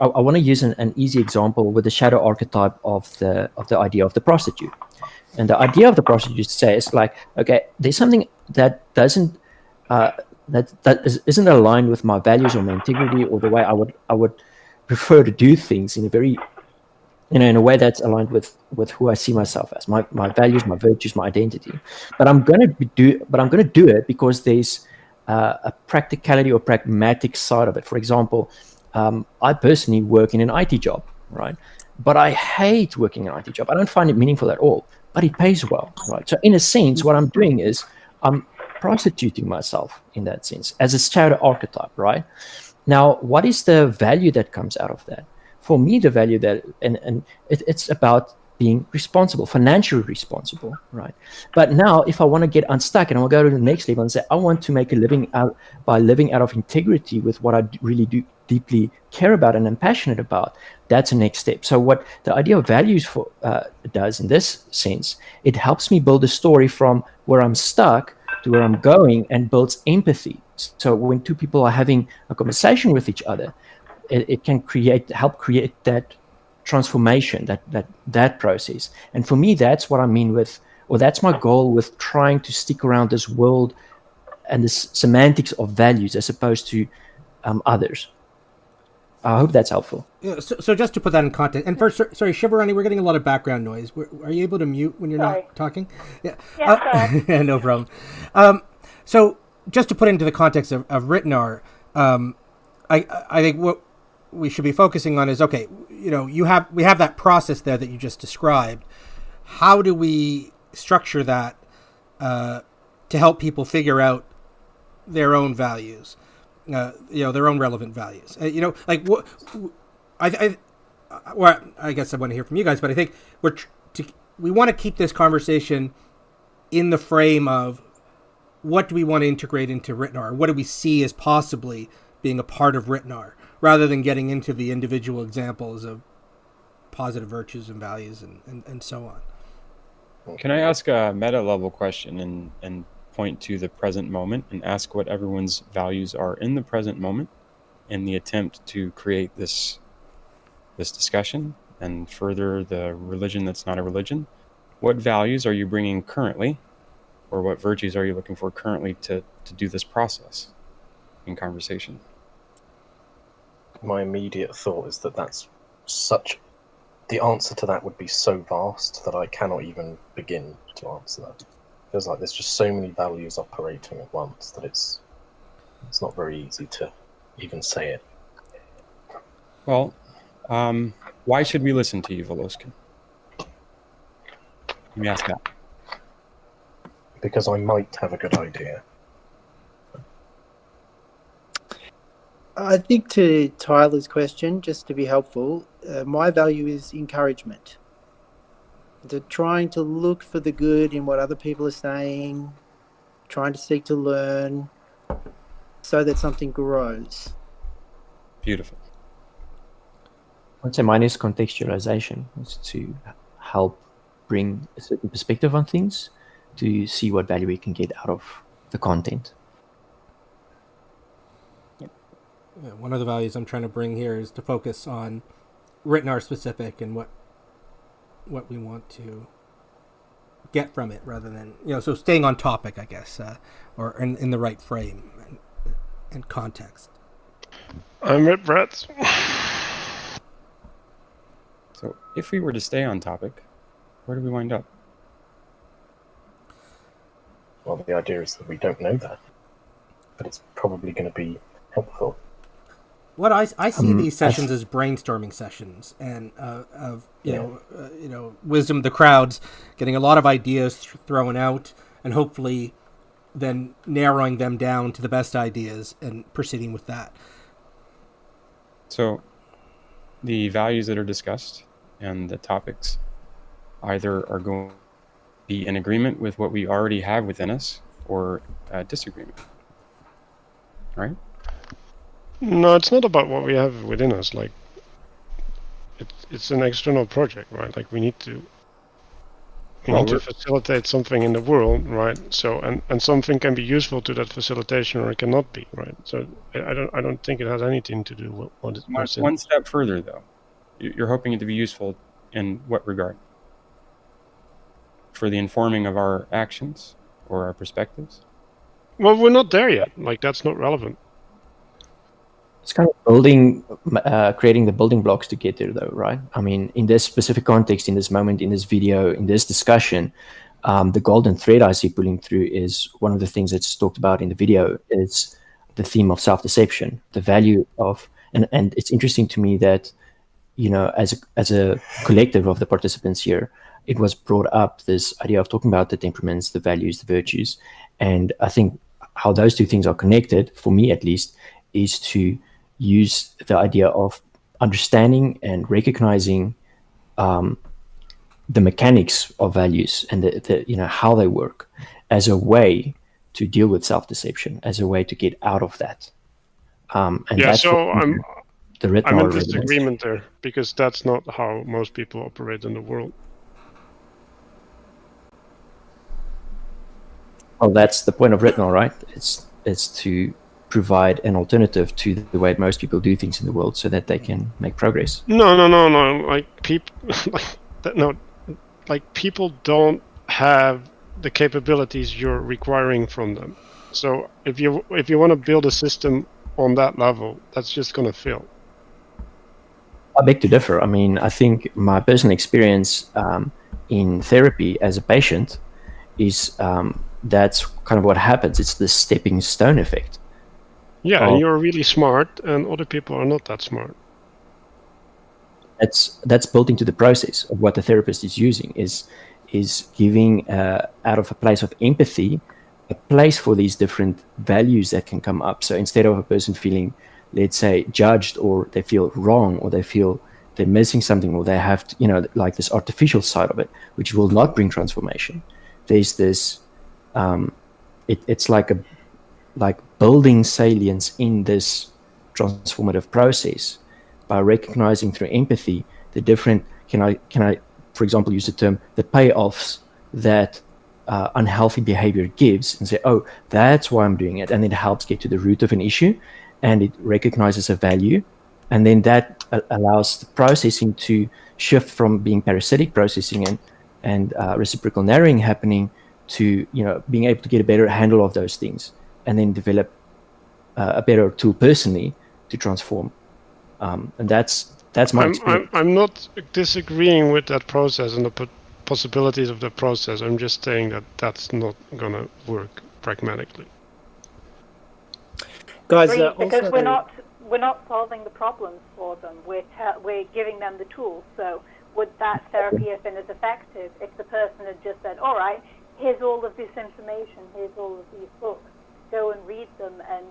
I want to use an easy example with the shadow archetype of the idea of the prostitute. And the idea of the prostitute says, like, okay, there's something that doesn't isn't aligned with my values or my integrity or the way I would prefer to do things in a very, in a way that's aligned with who I see myself as, my values, my virtues, my identity. But I'm going to do it because there's a practicality or pragmatic side of it. For example, I personally work in an IT job, right? But I hate working in an IT job. I don't find it meaningful at all, but it pays well, right? So in a sense, what I'm doing is I'm prostituting myself in that sense as a shadow archetype, right? Now, what is the value that comes out of that? For me, the value that, and it's about being responsible, financially responsible, right? But now, if I want to get unstuck and I want to go to the next level and say, I want to make a living out by living out of integrity with what I really do deeply care about and am passionate about, that's the next step. So what the idea of values does in this sense, it helps me build a story from where I'm stuck to where I'm going and builds empathy. So when two people are having a conversation with each other, it can help create that transformation, that process. And for me, that's what I mean with, or that's my goal with trying to stick around this world and this semantics of values as opposed to others. I hope that's helpful. Yeah, so just to put that in context, and first, sorry, Shivarani, we're getting a lot of background noise. Are you able to mute when you're not talking? Yeah, sorry. No problem. So just to put into the context of RTNAR, I think what we should be focusing on is, okay, we have that process there that you just described. How do we structure that to help people figure out their own values? Their own relevant values. Like what I guess I want to hear from you guys, but I think we want to keep this conversation in the frame of what do we want to integrate into RTNAR? What do we see as possibly being a part of RTNAR, rather than getting into the individual examples of positive virtues and values and so on. Can I ask a meta level question and point to the present moment and ask what everyone's values are in the present moment in the attempt to create this discussion and further the religion that's not a religion? What values are you bringing currently, or what virtues are you looking for currently to do this process in conversation? My immediate thought is that the answer to that would be so vast that I cannot even begin to answer that. It feels like there's just so many values operating at once that it's not very easy to even say it. Well, why should we listen to you, Voloskin? Let me ask that. Because I might have a good idea. I think to Tyler's question, just to be helpful, my value is encouragement. To trying to look for the good in what other people are saying, trying to seek to learn so that something grows. Beautiful. I'd say mine is contextualization. It's to help bring a certain perspective on things to see what value we can get out of the content. Yeah, one of the values I'm trying to bring here is to focus on RTNAR specific and what what we want to get from it, rather than so staying on topic, I guess, or in the right frame and context. I'm with Brett. So if we were to stay on topic, where do we wind up? Well, the idea is that we don't know that, but it's probably going to be helpful. What I see these sessions as brainstorming sessions, and wisdom of the crowds, getting a lot of ideas thrown out, and hopefully then narrowing them down to the best ideas and proceeding with that. So the values that are discussed and the topics either are going to be in agreement with what we already have within us or disagreement, right? No, it's not about what we have within us. Like, it's an external project, right? Like, we need to facilitate something in the world, right? So, and something can be useful to that facilitation, or it cannot be, right? So, I don't think it has anything to do with what it's One step further, though. You're hoping it to be useful in what regard? For the informing of our actions or our perspectives? Well, we're not there yet. Like, that's not relevant. It's kind of creating the building blocks to get there, though, right? I mean, in this specific context, in this moment, in this video, in this discussion, the golden thread I see pulling through is one of the things that's talked about in the video is the theme of self-deception, the value of, and it's interesting to me that, as a collective of the participants here, it was brought up, this idea of talking about the temperaments, the values, the virtues, and I think how those two things are connected, for me at least, is to use the idea of understanding and recognizing the mechanics of values and the how they work as a way to deal with self-deception, as a way to get out of that. And that's so I'm in disagreement disagreement there, because that's not how most people operate in the world. Well, that's the point of RTNAR, right? It's to provide an alternative to the way most people do things in the world, so that they can make progress. No. Like people, like people don't have the capabilities you're requiring from them. So if you want to build a system on that level, that's just going to fail. I beg to differ. I mean, I think my personal experience in therapy as a patient is that's kind of what happens. It's the stepping stone effect. Yeah, and you're really smart, and other people are not that smart. That's built into the process of what the therapist is using, is giving out of a place of empathy, a place for these different values that can come up. So instead of a person feeling, let's say, judged, or they feel wrong, or they feel they're missing something, or they have to, like this artificial side of it, which will not bring transformation. There's this, it's like building salience in this transformative process by recognizing through empathy the different, can I, for example, use the term, the payoffs that unhealthy behavior gives, and say, oh, that's why I'm doing it. And it helps get to the root of an issue, and it recognizes a value. And then that allows the processing to shift from being parasitic processing and reciprocal narrowing happening to, being able to get a better handle of those things, and then develop a better tool personally to transform. And that's my experience. I'm not disagreeing with that process and the possibilities of the process. I'm just saying that that's not going to work pragmatically. Guys, because we're not solving the problems for them. We're giving them the tools. So would that therapy have been as effective if the person had just said, all right, here's all of this information, here's all of these books, go and read them and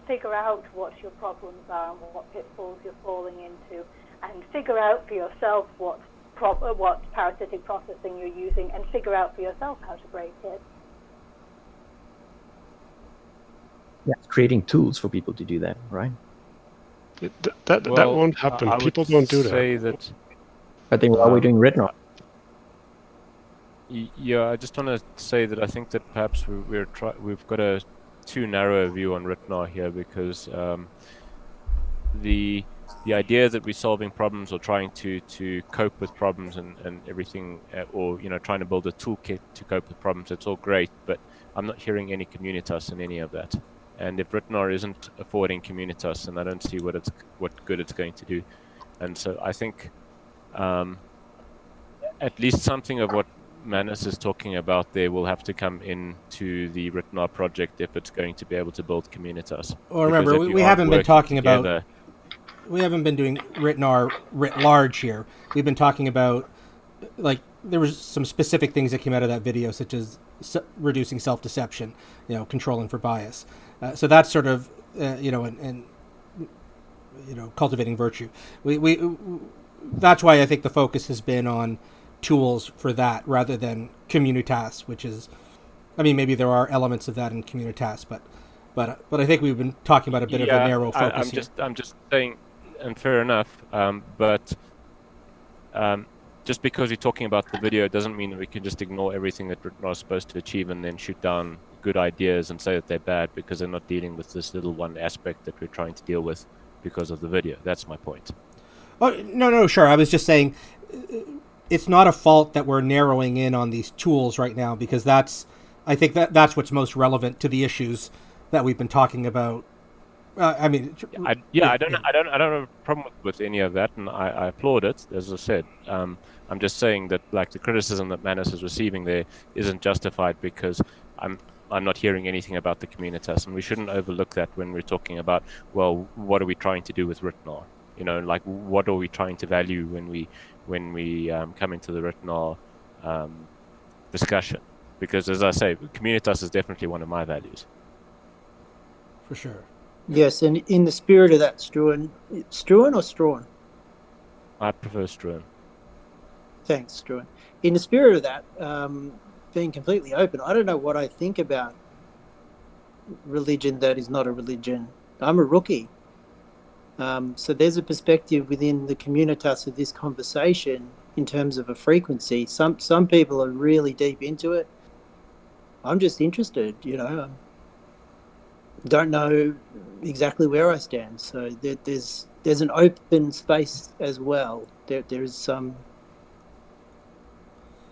figure out what your problems are and what pitfalls you're falling into, and figure out for yourself what parasitic processing you're using, and figure out for yourself how to break it. Yeah, creating tools for people to do that, right? That won't happen. People don't do that. I think while we're doing RTNAR. Yeah, I just want to say that I think that perhaps we've got a too narrow a view on RTNAR here, because the the idea that we're solving problems or trying to cope with problems and everything, or trying to build a toolkit to cope with problems, it's all great, but I'm not hearing any communitas in any of that. And if RTNAR isn't affording communitas, then I don't see what good it's going to do. And so I think at least something of what Manus is talking about there will have to come into the RTNAR project if it's going to be able to build communitas. Or remember, we haven't been talking about. We haven't been doing RTNAR writ large here. We've been talking about, like, there was some specific things that came out of that video, such as reducing self-deception, controlling for bias. So that's sort of, and cultivating virtue. That's why I think the focus has been on tools for that rather than communitas, which is, maybe there are elements of that in communitas, but I think we've been talking about a bit of a narrow focus here. I'm just saying, and fair enough, but just because you're talking about the video doesn't mean that we can just ignore everything that RTNAR is supposed to achieve and then shoot down good ideas and say that they're bad because they're not dealing with this little one aspect that we're trying to deal with because of the video. That's my point. Oh, no, sure. I was just saying it's not a fault that we're narrowing in on these tools right now, because I think that's what's most relevant to the issues that we've been talking about. I don't have a problem with any of that, and I applaud it. As I said, I'm just saying that, like, the criticism that Manus is receiving there isn't justified because I'm not hearing anything about the communitas, and we shouldn't overlook that when we're talking about, well, what are we trying to do with RTNAR? Like, what are we trying to value when we come into the RTNAR discussion? Because, as I say, communitas is definitely one of my values. For sure. Yes, and in the spirit of that, Struan or Strawn? I prefer Struan. Thanks, Struan. In the spirit of that, being completely open, I don't know what I think about religion that is not a religion. I'm a rookie. So there's a perspective within the communitas of this conversation in terms of a frequency. Some people are really deep into it. I'm just interested, don't know exactly where I stand. So there's an open space as well. There is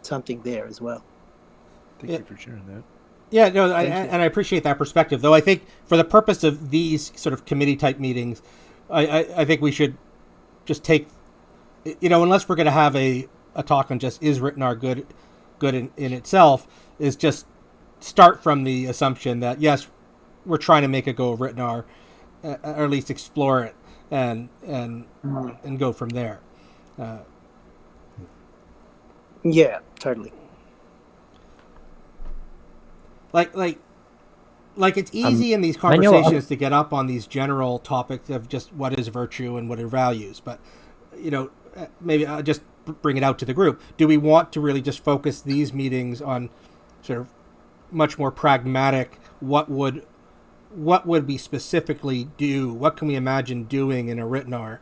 something there as well. Thank you for sharing that. Yeah, no, and I appreciate that perspective. Though I think for the purpose of these sort of committee type meetings, I think we should just take, unless we're going to have a talk on just is RTNAR good in itself, is just start from the assumption that yes, we're trying to make a go of RTNAR, or at least explore it and go from there. Yeah, totally. Like it's easy in these conversations to get up on these general topics of just what is virtue and what are values, but maybe I'll just bring it out to the group. Do we want to really just focus these meetings on sort of much more pragmatic? What would we specifically do? What can we imagine doing in a RTNAR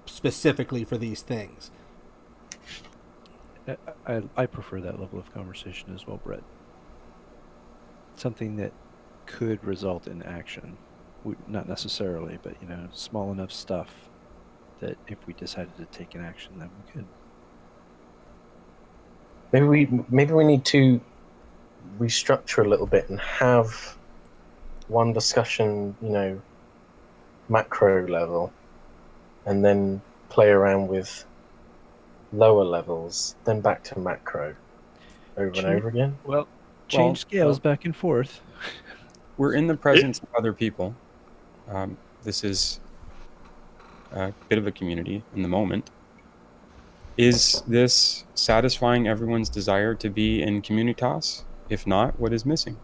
specifically for these things? I prefer that level of conversation as well, Brett. Something that could result in action. Not necessarily, but small enough stuff that if we decided to take an action, then we could. Maybe we need to restructure a little bit and have one discussion, macro level, and then play around with lower levels, then back to macro over and over again. Change scales back and forth. We're in the presence of other people. This is a bit of a community in the moment. Is this satisfying everyone's desire to be in communitas? If not, what is missing?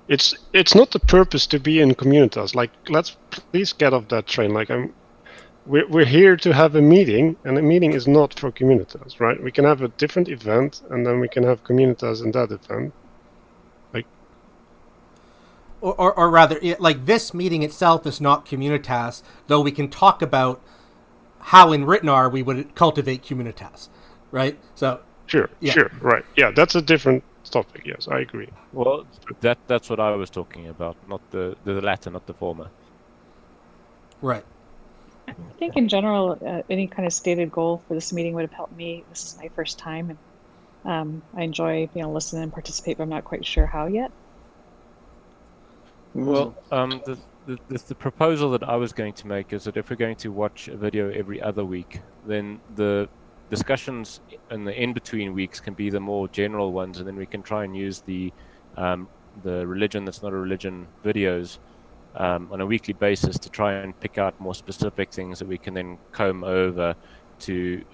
It's not the purpose to be in communitas. Like, let's please get off that train. Like, we're here to have a meeting, and a meeting is not for communitas, right? We can have a different event, and then we can have communitas in that event. Like, or rather, like, this meeting itself is not communitas, though we can talk about how in RTNAR we would cultivate communitas, right? So sure, right, yeah, that's a different topic. Yes, I agree. Well, that's what I was talking about, not the latter, not the former. Right. I think in general, any kind of stated goal for this meeting would have helped me. This is my first time, and I enjoy being able to listen and participate, but I'm not quite sure how yet. Well, the proposal that I was going to make is that if we're going to watch a video every other week, then the discussions in the in-between weeks can be the more general ones, and then we can try and use the religion that's not a religion videos on a weekly basis to try and pick out more specific things that we can then comb over to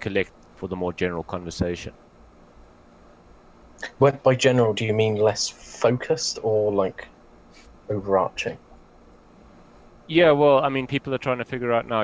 collect for the more general conversation. Well, by general, do you mean less focused or like overarching? Yeah, well, I mean, people are trying to figure out now,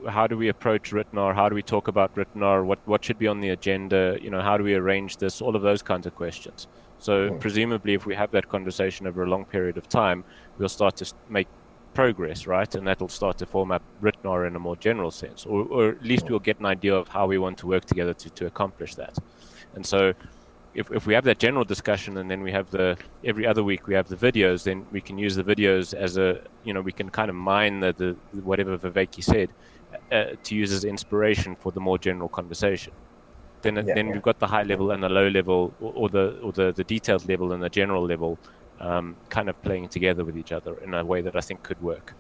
how do we approach RTNAR? How do we talk about RTNAR? What should be on the agenda? How do we arrange this? All of those kinds of questions. So presumably, if we have that conversation over a long period of time, we'll start to make progress, right? And that'll start to form up RTNAR in a more general sense, or at least we'll get an idea of how we want to work together to accomplish that. And so if we have that general discussion, and then we have every other week we have the videos, then we can use the videos as we can kind of mine the whatever Viveki said to use as inspiration for the more general conversation. Then we've got the high level and the low level, or the detailed level and the general level, kind of playing together with each other in a way that I think could work.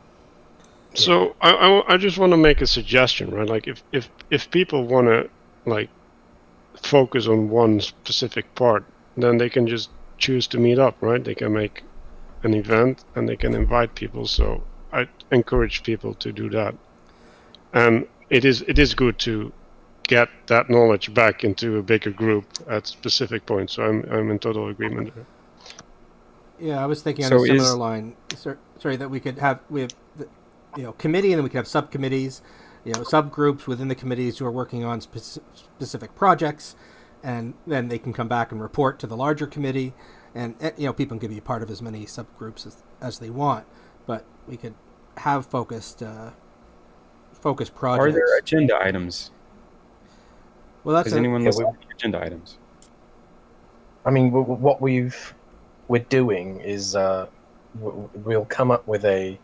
So I just want to make a suggestion, right? Like if people want to like focus on one specific part, then they can just choose to meet up, right? They can make an event and they can invite people. So I encourage people to do that. And it is good to get that knowledge back into a bigger group at specific points. So I'm in total agreement there. Yeah, I was thinking on a similar line. Sorry, that we have the committee, and then we could have subcommittees, subgroups within the committees who are working on specific projects, and then they can come back and report to the larger committee, and people can be part of as many subgroups as they want, but we could have focused projects. Are there agenda items? Well, that's Does anyone listen to the agenda items? I mean, what we're doing is we'll come up with a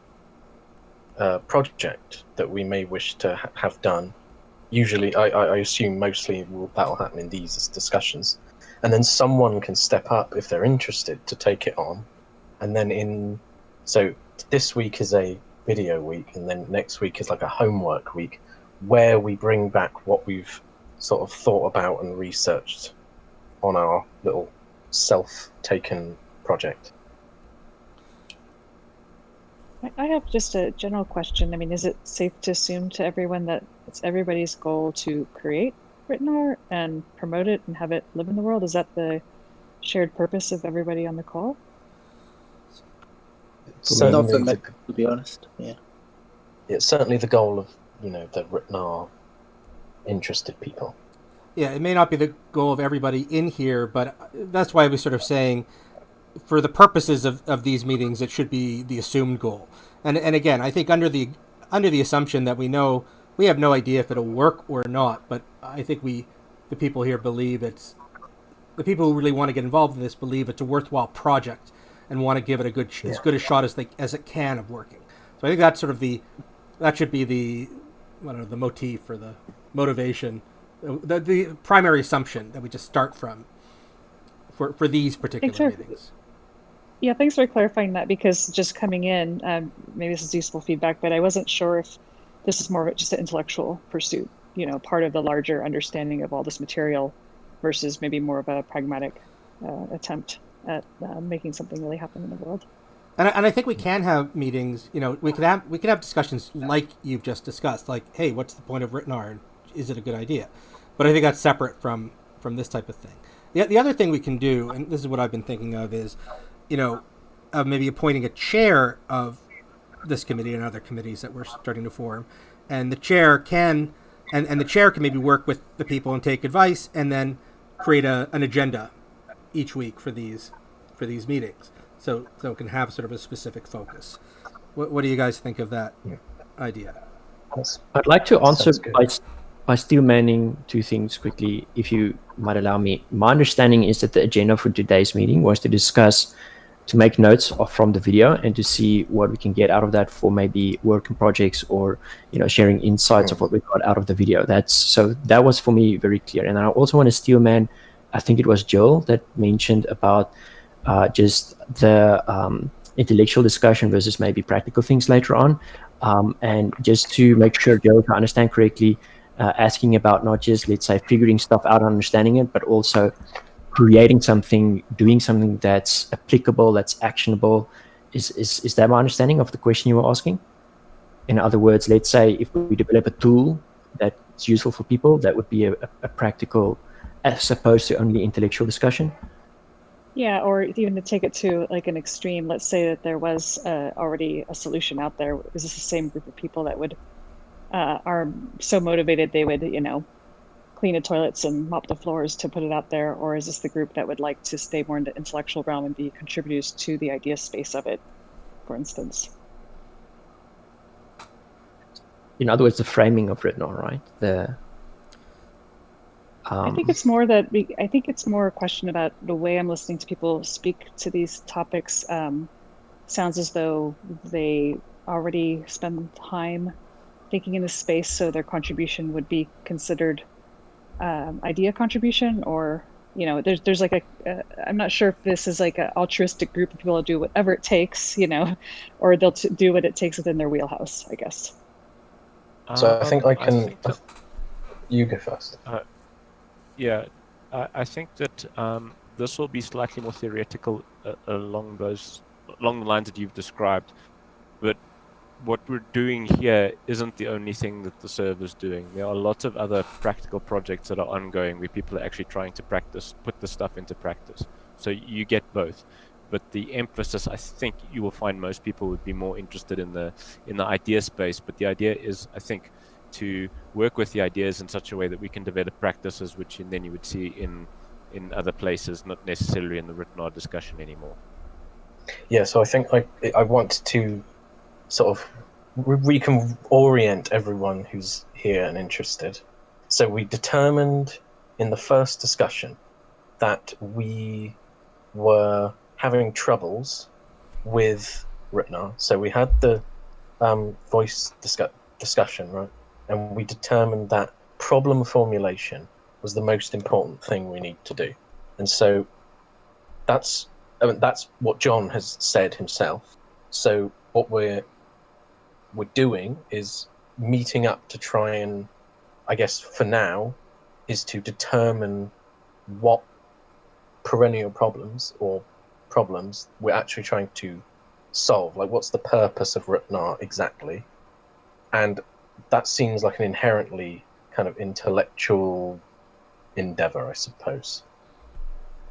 project that we may wish to have done. Usually, I assume mostly that'll happen in these discussions, and then someone can step up if they're interested to take it on, and then so this week is a video week, and then next week is like a homework week, where we bring back what we've sort of thought about and researched on our little self-taken project. I have just a general question. I mean, is it safe to assume to everyone that it's everybody's goal to create RTNAR and promote it and have it live in the world? Is that the shared purpose of everybody on the call? Not for me, to be honest. Yeah. It's certainly the goal of the RTNAR interested people. Yeah, it may not be the goal of everybody in here, but that's why I was sort of saying, for the purposes of these meetings, it should be the assumed goal. And again, I think under the assumption that we have no idea if it'll work or not, but I think the people here believe the people who really want to get involved in this believe it's a worthwhile project and want to give it as good a shot as it can of working. So I think that's sort of that should be the motif or the motivation, the primary assumption that we just start from for these particular meetings. Yeah, thanks for clarifying that, because just coming in, maybe this is useful feedback, but I wasn't sure if this is more of just an intellectual pursuit, part of the larger understanding of all this material versus maybe more of a pragmatic attempt at making something really happen in the world. And I think we can have meetings, we can have discussions like you've just discussed, like, hey, what's the point of RTNAR? Is it a good idea? But I think that's separate from this type of thing. The other thing we can do, and this is what I've been thinking of, is maybe appointing a chair of this committee and other committees that we're starting to form, and the chair can maybe work with the people and take advice, and then create an agenda each week for these meetings, so it can have sort of a specific focus. What do you guys think of that idea? I'd like to answer by steel manning, two things quickly, if you might allow me. My understanding is that the agenda for today's meeting was to discuss, to make notes from the video and to see what we can get out of that for maybe working projects or, you know, sharing insights of what we got out of the video. That was for me very clear. And I also want to steel man, I think it was Joel that mentioned about just the intellectual discussion versus maybe practical things later on. And just to make sure, Joel, if I understand correctly, asking about not just, let's say, figuring stuff out and understanding it, but also creating something, doing something that's applicable, that's actionable. Is that my understanding of the question you were asking? In other words, let's say if we develop a tool that's useful for people, that would be a practical, as opposed to only intellectual discussion. Yeah, or even to take it to like an extreme, let's say that there was already a solution out there. Is this the same group of people that would are so motivated they would, you know, clean the toilets and mop the floors to put it out there? Or is this the group that would like to stay more in the intellectual realm and be contributors to the idea space of it, for instance? In other words, the framing of RTNAR, right? I think it's more that I think it's more a question about the way I'm listening to people speak to these topics. Sounds as though they already spend time thinking in this space, so their contribution would be considered idea contribution, or, you know, there's like I'm not sure if this is like an altruistic group of people who do whatever it takes, you know, or they'll do what it takes within their wheelhouse, I guess. So I think you go first. Yeah, I think that this will be slightly more theoretical along the lines that you've described, but what we're doing here isn't the only thing that the server's doing. There are lots of other practical projects that are ongoing where people are actually trying to put the stuff into practice. So you get both. But the emphasis, I think you will find most people would be more interested in the idea space. But the idea is, I think, to work with the ideas in such a way that we can develop practices, which then you would see in other places, not necessarily in the RTNAR discussion anymore. Yeah, so I think I want to sort of we can orient everyone who's here and interested. So we determined in the first discussion that we were having troubles with RTNAR. So we had the voice discussion, right? And we determined that problem formulation was the most important thing we need to do. And so that's what John has said himself. So what we're doing is meeting up to try and, I guess for now, is to determine what perennial problems or problems we're actually trying to solve. Like, what's the purpose of RTNAR exactly? And that seems like an inherently kind of intellectual endeavor, I suppose.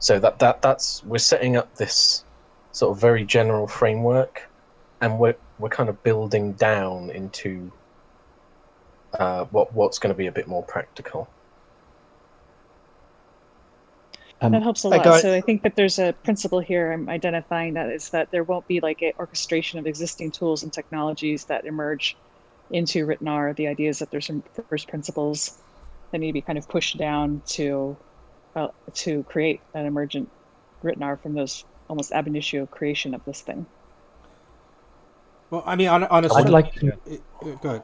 So that's we're setting up this sort of very general framework, and we're kind of building down into what's going to be a bit more practical. That helps a lot. So I think that there's a principle here I'm identifying, that is that there won't be like an orchestration of existing tools and technologies that emerge into RTNAR. The idea is that there's some first principles that need to be kind of pushed down to create an emergent RTNAR from those almost ab initio creation of this thing. Well, I mean, honestly, I'd like to... Go ahead.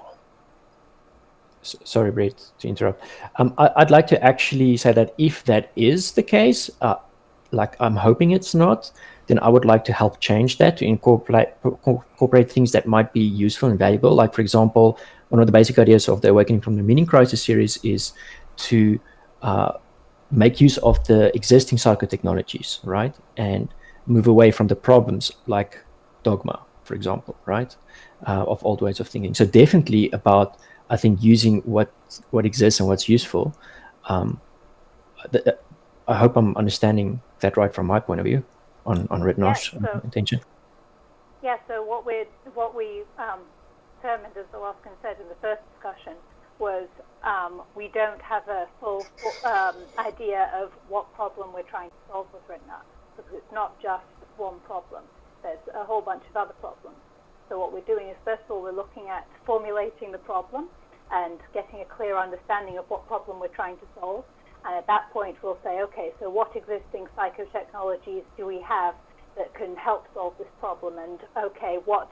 Sorry, Brett, to interrupt. I'd like to actually say that if that is the case, like I'm hoping it's not, then I would like to help change that to incorporate things that might be useful and valuable. Like, for example, one of the basic ideas of the Awakening from the Meaning Crisis series is to make use of the existing psychotechnologies, right? And move away from the problems like dogma, for example, right? Of old ways of thinking. So definitely about, I think, using what exists and what's useful. I hope I'm understanding that right from my point of view on RTNAR's intention. Yeah. So what we determined, as Alaskan said in the first discussion, was we don't have a full idea of what problem we're trying to solve with RTNAR, because it's not just one problem. There's a whole bunch of other problems. So what we're doing is, first of all, we're looking at formulating the problem, and getting a clear understanding of what problem we're trying to solve. And at that point, we'll say, okay, so what existing psychotechnologies do we have that can help solve this problem? And okay, what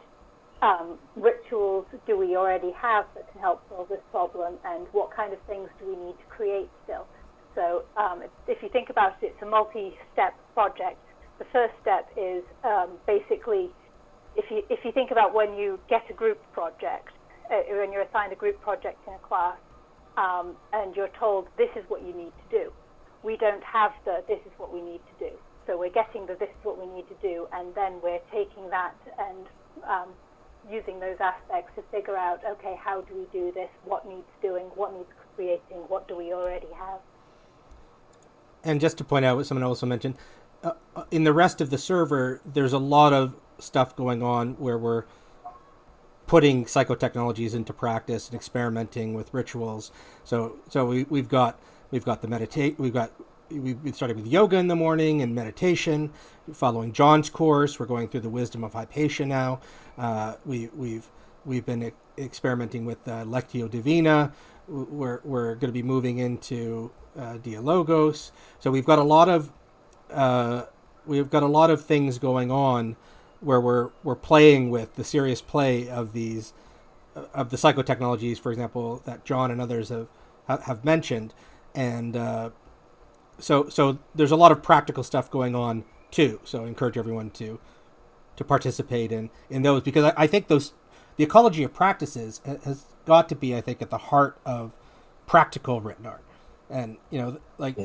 rituals do we already have that can help solve this problem? And what kind of things do we need to create still? So if you think about it, it's a multi-step project. The first step is basically, if you think about when you get a group project, when you're assigned a group project in a class, and you're told this is what you need to do. We don't have the this is what we need to do. So we're getting the this is what we need to do, and then we're taking that and using those aspects to figure out, okay, how do we do this? What needs doing? What needs creating? What do we already have? And just to point out what someone also mentioned, in the rest of the server, there's a lot of stuff going on where we're putting psychotechnologies into practice and experimenting with rituals. So we've got the we started with yoga in the morning and meditation, following John's course. We're going through the wisdom of Hypatia now. We've been experimenting with Lectio Divina. We're going to be moving into Dialogos. So we've got a lot of things going on where we're playing with the serious play of these of the psychotechnologies, for example, that John and others have mentioned, and so there's a lot of practical stuff going on too. So I encourage everyone to participate in those, because I think the ecology of practices has got to be, I think, at the heart of practical RTNAR. And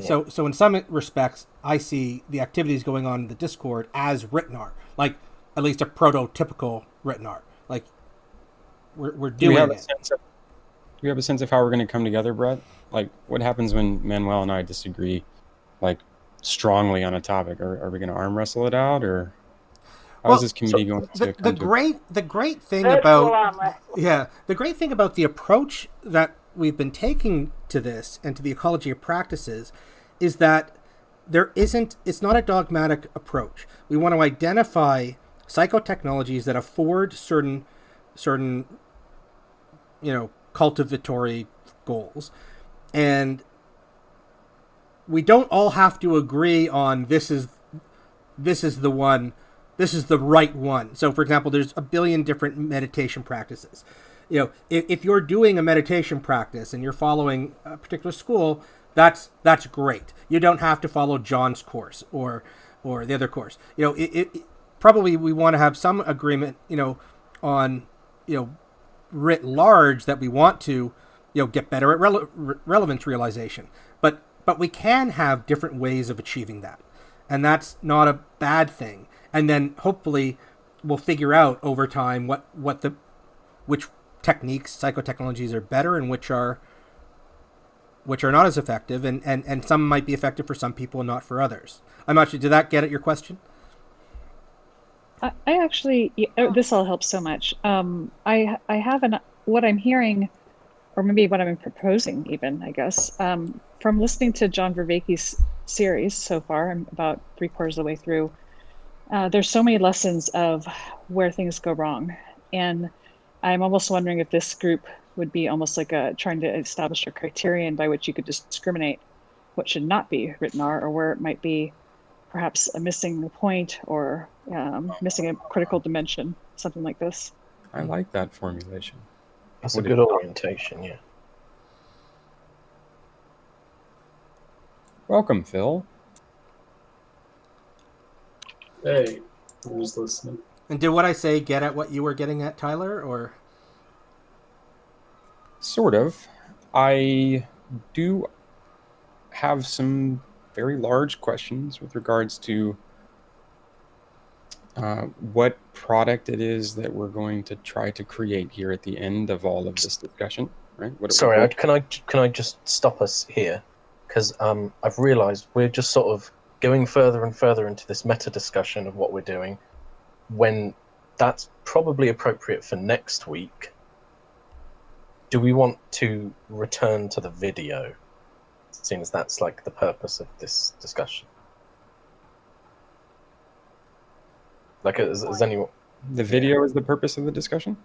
so in some respects, I see the activities going on in the Discord as RTNAR, like at least a prototypical RTNAR. Like we're doing it. Do we have a sense of how we're going to come together, Brett? Like, what happens when Manuel and I disagree, like, strongly on a topic? Are we going to arm wrestle it out, or how is this committee going to come to the great thing about the approach that we've been taking to this and to the ecology of practices is that it's not a dogmatic approach. We want to identify psychotechnologies that afford certain cultivatory goals, and we don't all have to agree on this is the one, this is the right one. So for example, there's a billion different meditation practices. If you're doing a meditation practice and you're following a particular school, that's great. You don't have to follow John's course or the other course. Probably we want to have some agreement, on, writ large, that we want to, get better at relevance realization. But we can have different ways of achieving that, and that's not a bad thing. And then hopefully we'll figure out over time which techniques, psychotechnologies are better and which are not as effective, and some might be effective for some people and not for others. I'm not sure, did that get at your question? I actually, this all helps so much. I have what I'm hearing, or maybe what I'm proposing even, I guess, from listening to John Vervaeke's series so far. I'm about 3/4 of the way through. There's so many lessons of where things go wrong. And I'm almost wondering if this group would be almost like trying to establish a criterion by which you could discriminate what should not be RTNAR, or where it might be perhaps a missing point, or missing a critical dimension, something like this. I like that formulation. That's a good orientation, yeah. Welcome, Phil. Hey, I'm just listening. And did what I say get at what you were getting at, Tyler, or? Sort of. I do have some very large questions with regards to what product it is that we're going to try to create here at the end of all of this discussion, right? Sorry, can I just stop us here? Because I've realised we're just sort of going further and further into this meta discussion of what we're doing, when that's probably appropriate for next week. Do we want to return to the video, seeing as that's like the purpose of this discussion? Like, is anyone? The video is the purpose of the discussion?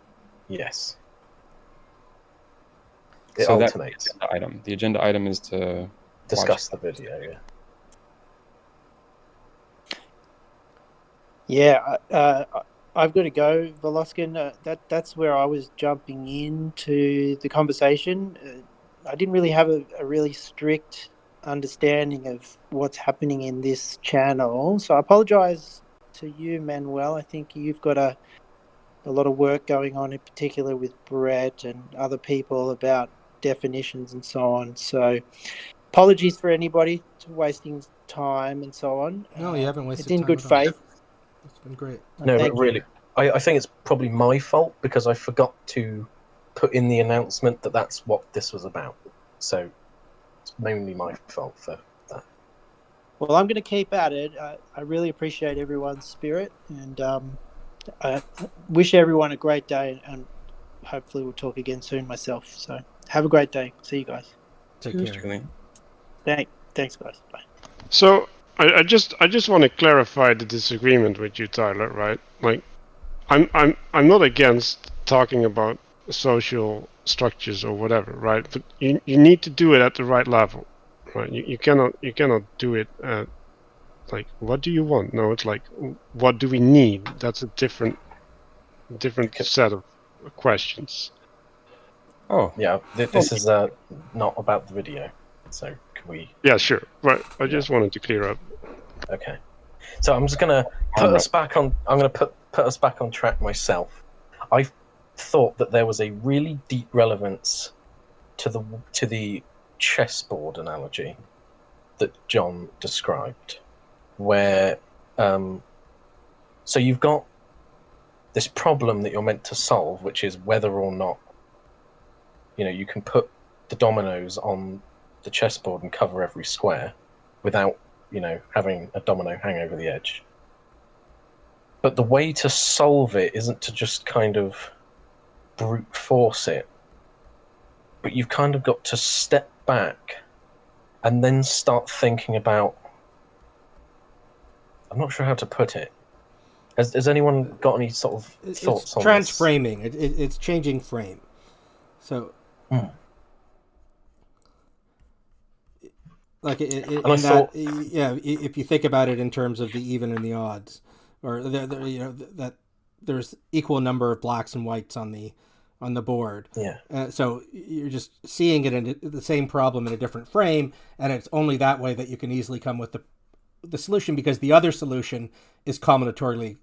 Yes. It So alternates. that's the agenda item. The agenda item is to Discuss watch. the video, yeah. Yeah, I've got to go, Voloskin. That's where I was jumping into the conversation. I didn't really have a really strict understanding of what's happening in this channel, so I apologise to you, Manuel. I think you've got a lot of work going on, in particular with Brett and other people about definitions and so on. So apologies for anybody to wasting time and so on. No, you haven't It's wasted in time good at all. faith. It's been great. No, but Thank you. really, I think it's probably my fault because I forgot to put in the announcement that that's what this was about. So it's mainly my fault for that. Well, I'm going to keep at it. I really appreciate everyone's spirit, and I wish everyone a great day, and hopefully we'll talk again soon myself. So have a great day. See you guys. Take Cheers, care. Julian. Thanks, guys. Bye. So I just want to clarify the disagreement with you, Tyler. Right? Like, I'm not against talking about social structures or whatever, right? But you need to do it at the right level, right? You cannot do it at like, what do you want? No, it's like, what do we need? That's a different set of questions. Oh, Yeah, this is not about the video. So can we? Yeah, sure. Right. I just wanted to clear up. Okay. So I'm just gonna put us back on. I'm gonna put us back on track myself. I thought that there was a really deep relevance to the chessboard analogy that John described, where so you've got this problem that you're meant to solve, which is whether or not you can put the dominoes on the chessboard and cover every square without having a domino hang over the edge. But the way to solve it isn't to just kind of brute force it, but you've kind of got to step back and then start thinking about, I'm not sure how to put it. Has anyone got any sort of thoughts on this? Transframing. It's changing frame. So, like if you think about it in terms of the even and the odds, or that there's equal number of blacks and whites on the board. Yeah. So you're just seeing it in the same problem in a different frame, and it's only that way that you can easily come with the solution, because the other solution is combinatorially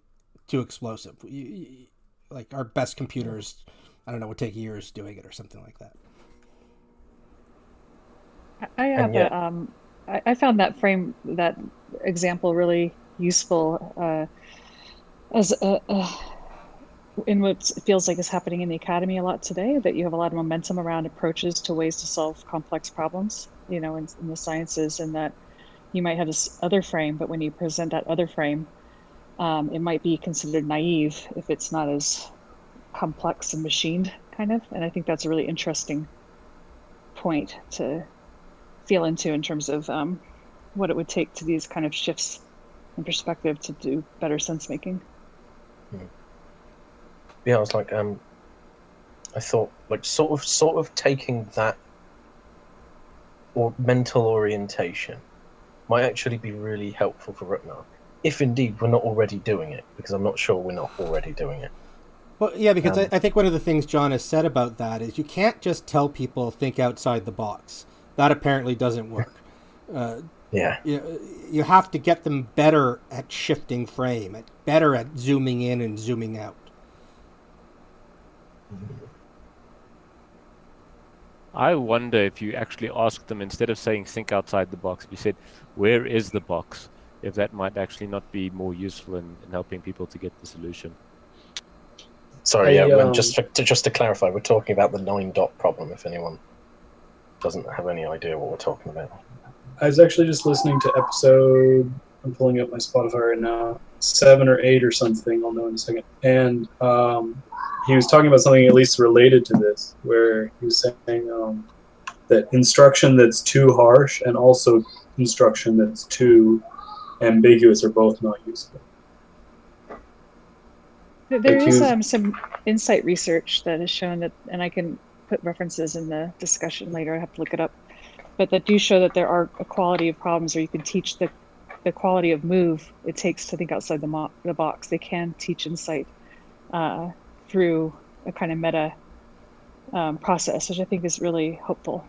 too explosive. Like our best computers, I don't know, would take years doing it or something like that. I found that example really useful as in what feels like is happening in the academy a lot today, that you have a lot of momentum around approaches to ways to solve complex problems, in the sciences, and that you might have this other frame, but when you present that other frame, it might be considered naive if it's not as complex and machined, kind of. And I think that's a really interesting point to feel into in terms of what it would take to these kind of shifts in perspective to do better sense making. Yeah, I was like, I thought, like, sort of taking that or mental orientation might actually be really helpful for RTNAR, if indeed we're not already doing it, because I'm not sure we're not already doing it. Well, yeah, because I think one of the things John has said about that is you can't just tell people think outside the box. That apparently doesn't work. Yeah. You have to get them better at shifting frame, better at zooming in and zooming out. I wonder if you actually asked them, instead of saying think outside the box, if you said, where is the box? If that might actually not be more useful in helping people to get the solution. Sorry, just to clarify, we're talking about the 9-dot problem, if anyone doesn't have any idea what we're talking about. I was actually just listening to episode, I'm pulling up my Spotify right now, 7 or 8 or something, I'll know in a second. And he was talking about something at least related to this, where he was saying that instruction that's too harsh and also instruction that's too ambiguous are both not useful. There is some insight research that has shown that, and I can put references in the discussion later. I have to look it up, but that do show that there are a quality of problems where you can teach the quality of move it takes to think outside the box. They can teach insight through a kind of meta process, which I think is really hopeful.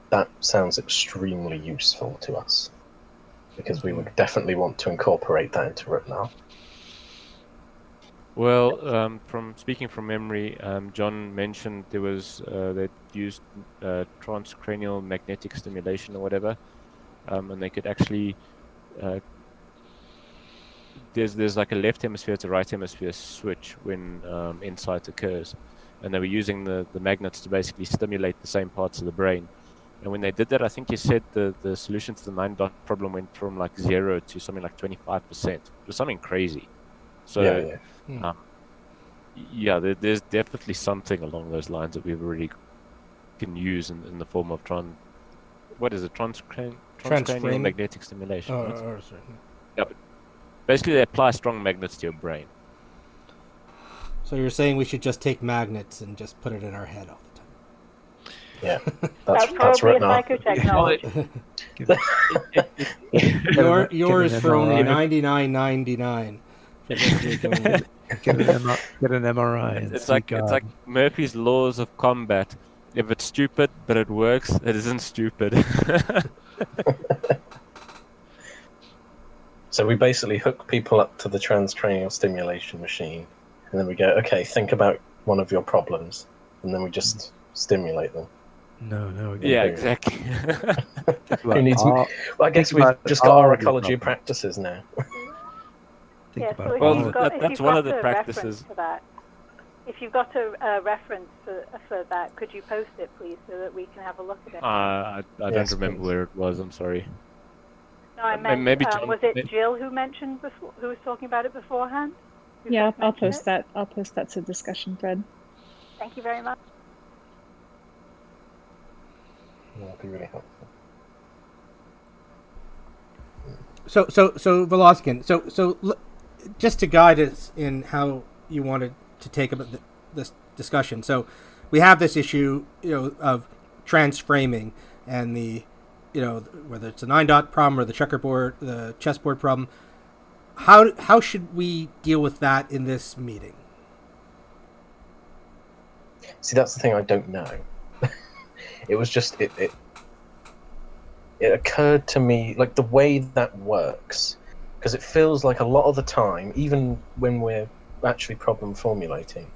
That sounds extremely useful to us, because we would definitely want to incorporate that into RTNAR. Well, from speaking from memory, John mentioned there was they used transcranial magnetic stimulation or whatever, and they could actually there's like a left hemisphere to right hemisphere switch when insight occurs, and they were using the magnets to basically stimulate the same parts of the brain. And when they did that, I think you said the solution to the 9-dot problem went from like 0 to something like 25%. It was something crazy. So there's definitely something along those lines that we really can use in the form of transcranial magnetic stimulation. Right? Yeah, but basically they apply strong magnets to your brain. So you're saying we should just take magnets and just put it in our head all the time? Yeah, that's probably a psychotechnology. yours for only $99.99. Get an MRI. It's like Murphy's laws of combat. If it's stupid but it works, it isn't stupid. So we basically hook people up to the transcranial stimulation machine, and then we go, okay, think about one of your problems, and then we just stimulate them. No. Yeah, exactly. Who needs? Well, I guess we've just got our ecology practices now. That's one of the practices. If you've got a reference for that, could you post it, please, so that we can have a look at it? I don't remember where it was. I'm sorry. No, I meant, maybe John, was it Jill who mentioned who was talking about it beforehand? Yeah, I'll post that. I'll post that to the discussion thread. Thank you very much. Yeah, that'd be really helpful. So Veloskin, so just to guide us in how you wanted to take up this discussion. So we have this issue, of transframing and the, whether it's a 9-dot problem or the chessboard problem. How should we deal with that in this meeting? See, that's the thing, I don't know. It was just it occurred to me, like, the way that works, because it feels like a lot of the time, even when we're actually problem formulating,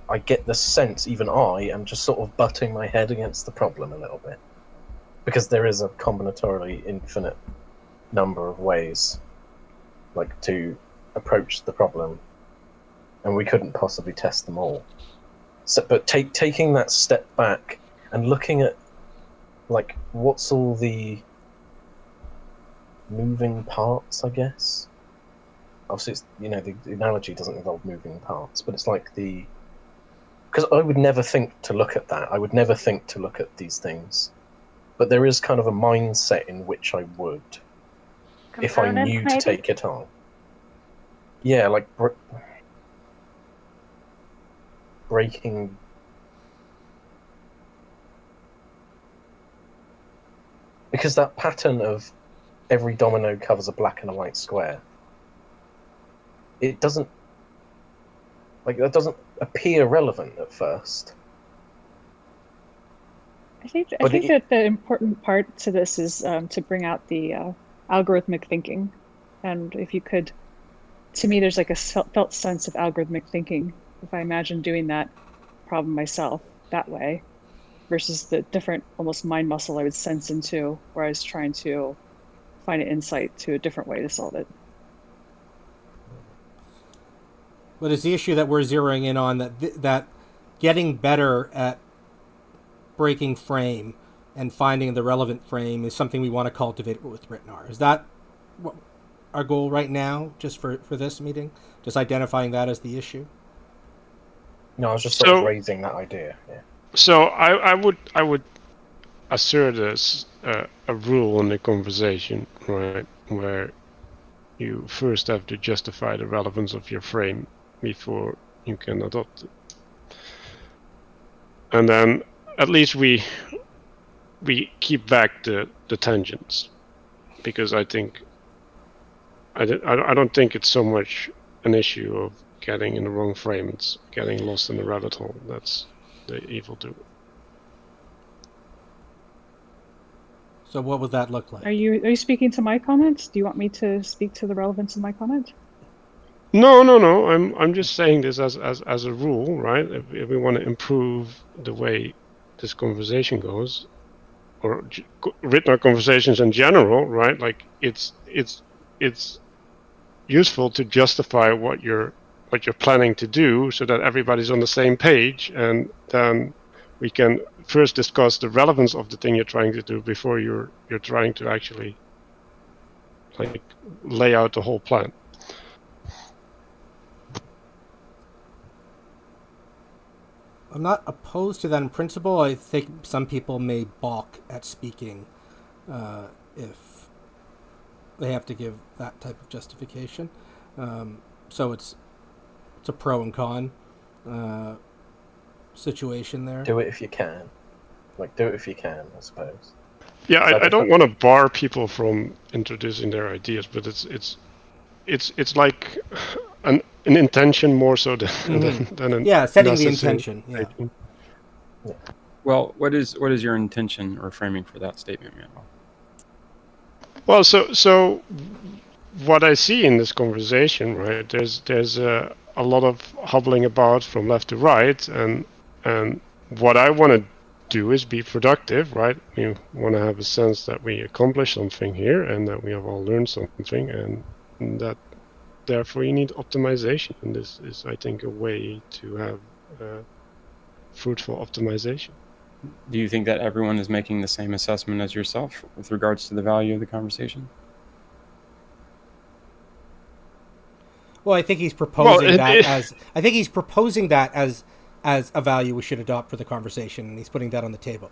I get the sense even I am just sort of butting my head against the problem a little bit, because there is a combinatorially infinite number of ways, like, to approach the problem, and we couldn't possibly test them all. So, but taking that step back and looking at, like, what's all the moving parts, I guess. Obviously, it's, the analogy doesn't involve moving parts, but it's like because I would never think to look at that. I would never think to look at these things, but there is kind of a mindset in which I would, if I knew to take it on. Yeah, like breaking. Because that pattern of every domino covers a black and a white square, that doesn't appear relevant at first. I think that the important part to this is to bring out the algorithmic thinking, and if you could, to me, there's like a felt sense of algorithmic thinking. If I imagine doing that problem myself that way, versus the different, almost mind muscle I would sense into, where I was trying to find an insight to a different way to solve it. But it's the issue that we're zeroing in on, that getting better at breaking frame and finding the relevant frame is something we want to cultivate with RTNAR. Is that what our goal right now, just for this meeting? Just identifying that as the issue? No, I was just sort of raising that idea. Yeah. So I would assert as a rule in the conversation, right, where you first have to justify the relevance of your frame before you can adopt it. and then at least we keep back the tangents, because I don't think it's so much an issue of getting in the wrong frame. It's getting lost in the rabbit hole. That's the evil doer. So what would that look like? Are you speaking to my comment? Do you want me to speak to the relevance of my comment? No. I'm just saying this as a rule, right? If we want to improve the way this conversation goes, or written conversations in general, right? Like it's useful to justify what you're planning to do, so that everybody's on the same page, and then we can first discuss the relevance of the thing you're trying to do before you're trying to actually like lay out the whole plan. I'm not opposed to that in principle. I think some people may balk at speaking if they have to give that type of justification. So it's a pro and con situation there. Do it if you can. Like, do it if you can, I suppose. Yeah, I don't want to bar people from introducing their ideas, but it's like an intention more so than an setting the intention. Yeah. Well, what is your intention or framing for that statement, Manuel? Well, so what I see in this conversation, right? There's a lot of hobbling about from left to right, and what I want to do is be productive, right? We want to have a sense that we accomplished something here, and that we have all learned something, and that therefore you need optimization. And this is, I think, a way to have fruitful optimization. Do you think that everyone is making the same assessment as yourself with regards to the value of the conversation? Well, I think he's proposing I think he's proposing that as a value we should adopt for the conversation, and he's putting that on the table.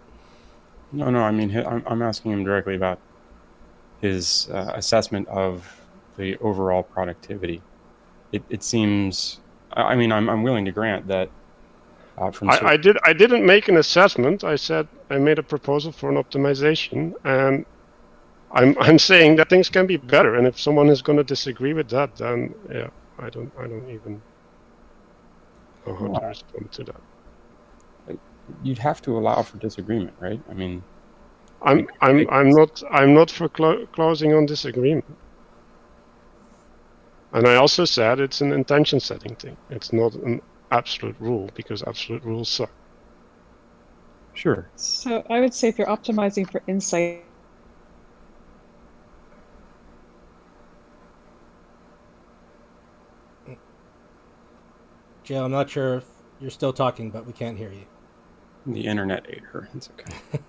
No. I mean, I'm asking him directly about his assessment of the overall productivity. It seems. I mean, I'm willing to grant that. I didn't make an assessment. I said I made a proposal for an optimization, and I'm saying that things can be better. And if someone is going to disagree with that, then yeah, I don't even know how to respond to that. You'd have to allow for disagreement, right? I mean, I'm not for closing on disagreement. And I also said it's an intention setting thing. It's not an absolute rule, because absolute rules suck. Sure. So I would say if you're optimizing for insight, Joe, I'm not sure if you're still talking, but we can't hear you. The internet ate her. It's okay.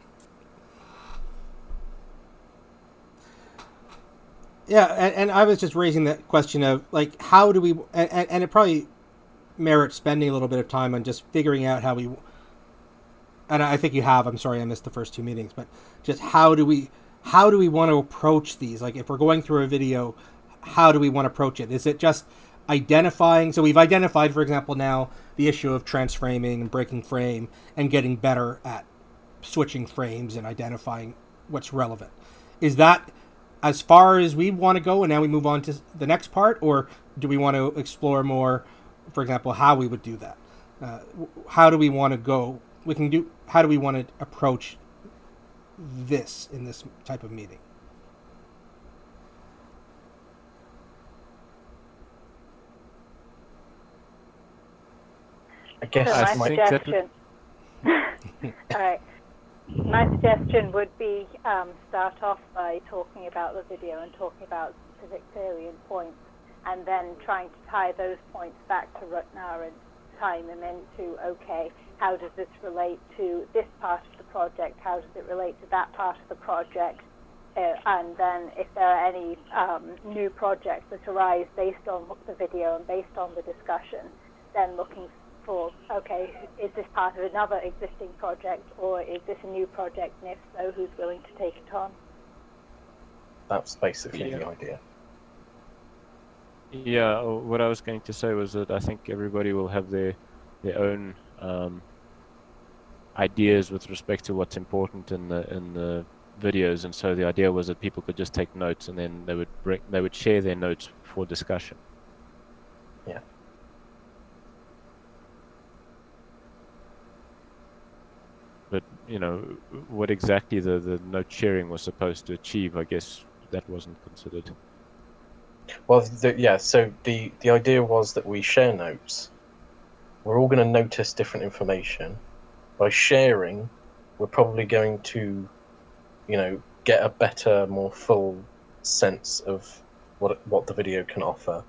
Yeah, and I was just raising that question of, like, how do we... And it probably merits spending a little bit of time on just figuring out how we... And I think you have. I'm sorry I missed the first two meetings. But just how do we want to approach these? Like, if we're going through a video, how do we want to approach it? Is it just identifying... So we've identified, for example, now the issue of transframing and breaking frame and getting better at switching frames and identifying what's relevant. Is that as far as we want to go, and now we move on to the next part? Or do we want to explore more, for example, how we would do that? How do we want to go? How do we want to approach this in this type of meeting? I guess so my suggestion. All right. My suggestion would be start off by talking about the video and talking about specific salient points, and then trying to tie those points back to RTNAR and tying them into, okay, how does this relate to this part of the project? How does it relate to that part of the project? And then if there are any new projects that arise based on the video and based on the discussion, then looking for, okay, is this part of another existing project, or is this a new project, and if so, who's willing to take it on? That's basically the idea. Yeah, what I was going to say was that I think everybody will have their own ideas with respect to what's important in the videos, and so the idea was that people could just take notes, and then they would share their notes for discussion. Yeah. But what exactly the note sharing was supposed to achieve, I guess that wasn't considered. Well, so the idea was that we share notes. We're all going to notice different information. By sharing, we're probably going to, get a better, more full sense of what the video can offer.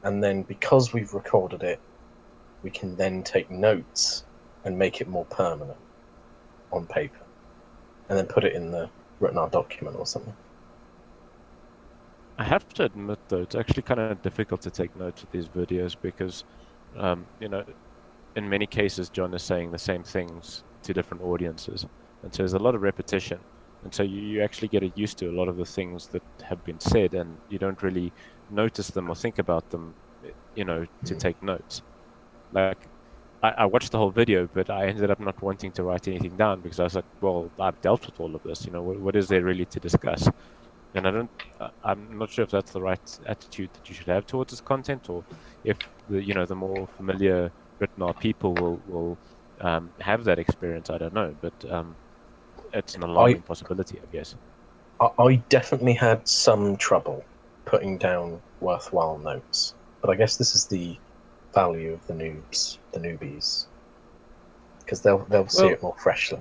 And then because we've recorded it, we can then take notes and make it more permanent on paper, and then put it in the RTNAR document or something. I have to admit, though, it's actually kind of difficult to take notes of these videos because, in many cases, John is saying the same things to different audiences, and so there's a lot of repetition, and so you actually get used to a lot of the things that have been said, and you don't really notice them or think about them, to take notes. Like, I watched the whole video, but I ended up not wanting to write anything down because I was like, well, I've dealt with all of this. What is there really to discuss? And I'm not sure if that's the right attitude that you should have towards this content, or if the more familiar RTNAR people will have that experience. I don't know, but it's an alarming possibility, I guess. I definitely had some trouble putting down worthwhile notes, but I guess this is the value of the newbies, because they'll see it more freshly.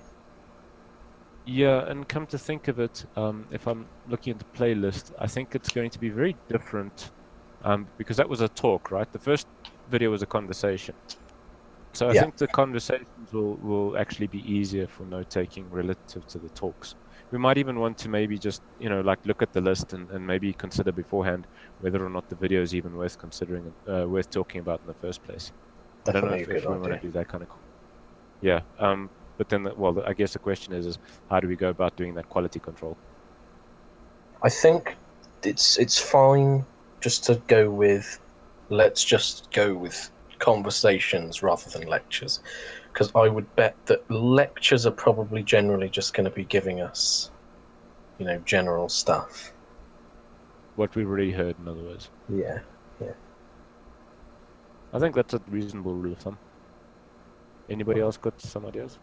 Yeah, and come to think of it, if I'm looking at the playlist, I think it's going to be very different, because that was a talk, right? The first video was a conversation. So I think the conversations will actually be easier for note-taking relative to the talks. We might even want to maybe just, look at the list and maybe consider beforehand whether or not the video is even worth considering, worth talking about in the first place. Definitely I don't know if we want to do that kind of... Yeah, but then, I guess the question is how do we go about doing that quality control? I think it's fine just to go with, let's just go with conversations rather than lectures, because I would bet that lectures are probably generally just going to be giving us, general stuff. What we already heard, in other words. Yeah. I think that's a reasonable rule of thumb. Anybody else got some ideas?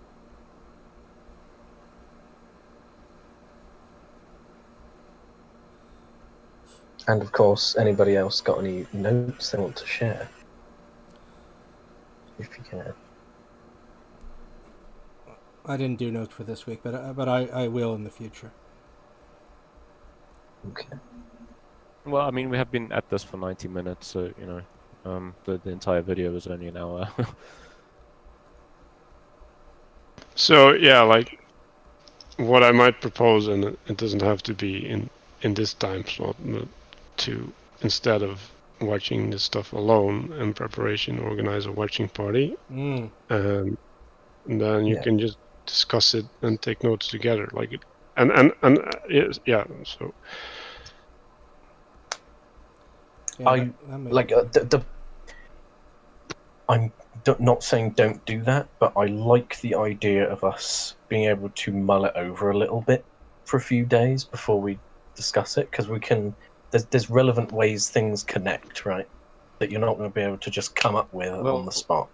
And of course, anybody else got any notes they want to share? If you can. I didn't do notes for this week, but I will in the future. Okay. Well, I mean, we have been at this for 90 minutes, so, the entire video was only an hour. So, yeah, what I might propose, and it doesn't have to be in this time slot, but to, instead of watching this stuff alone in preparation, organize a watching party, and then you can just discuss it and take notes together, so Yeah, I'm not saying don't do that, but I like the idea of us being able to mull it over a little bit for a few days before we discuss it, because we can. There's relevant ways things connect, right? That you're not going to be able to just come up with on the spot.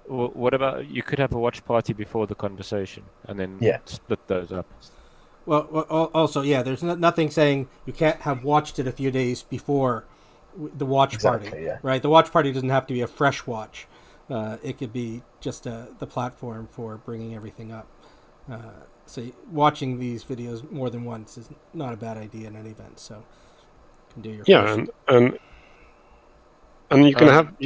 Well, what about you could have a watch party before the conversation and then split those up? Well, also, there's nothing saying you can't have watched it a few days before the watch party, right? The watch party doesn't have to be a fresh watch. It could be just the platform for bringing everything up. So watching these videos more than once is not a bad idea in any event. So you can do your first. And you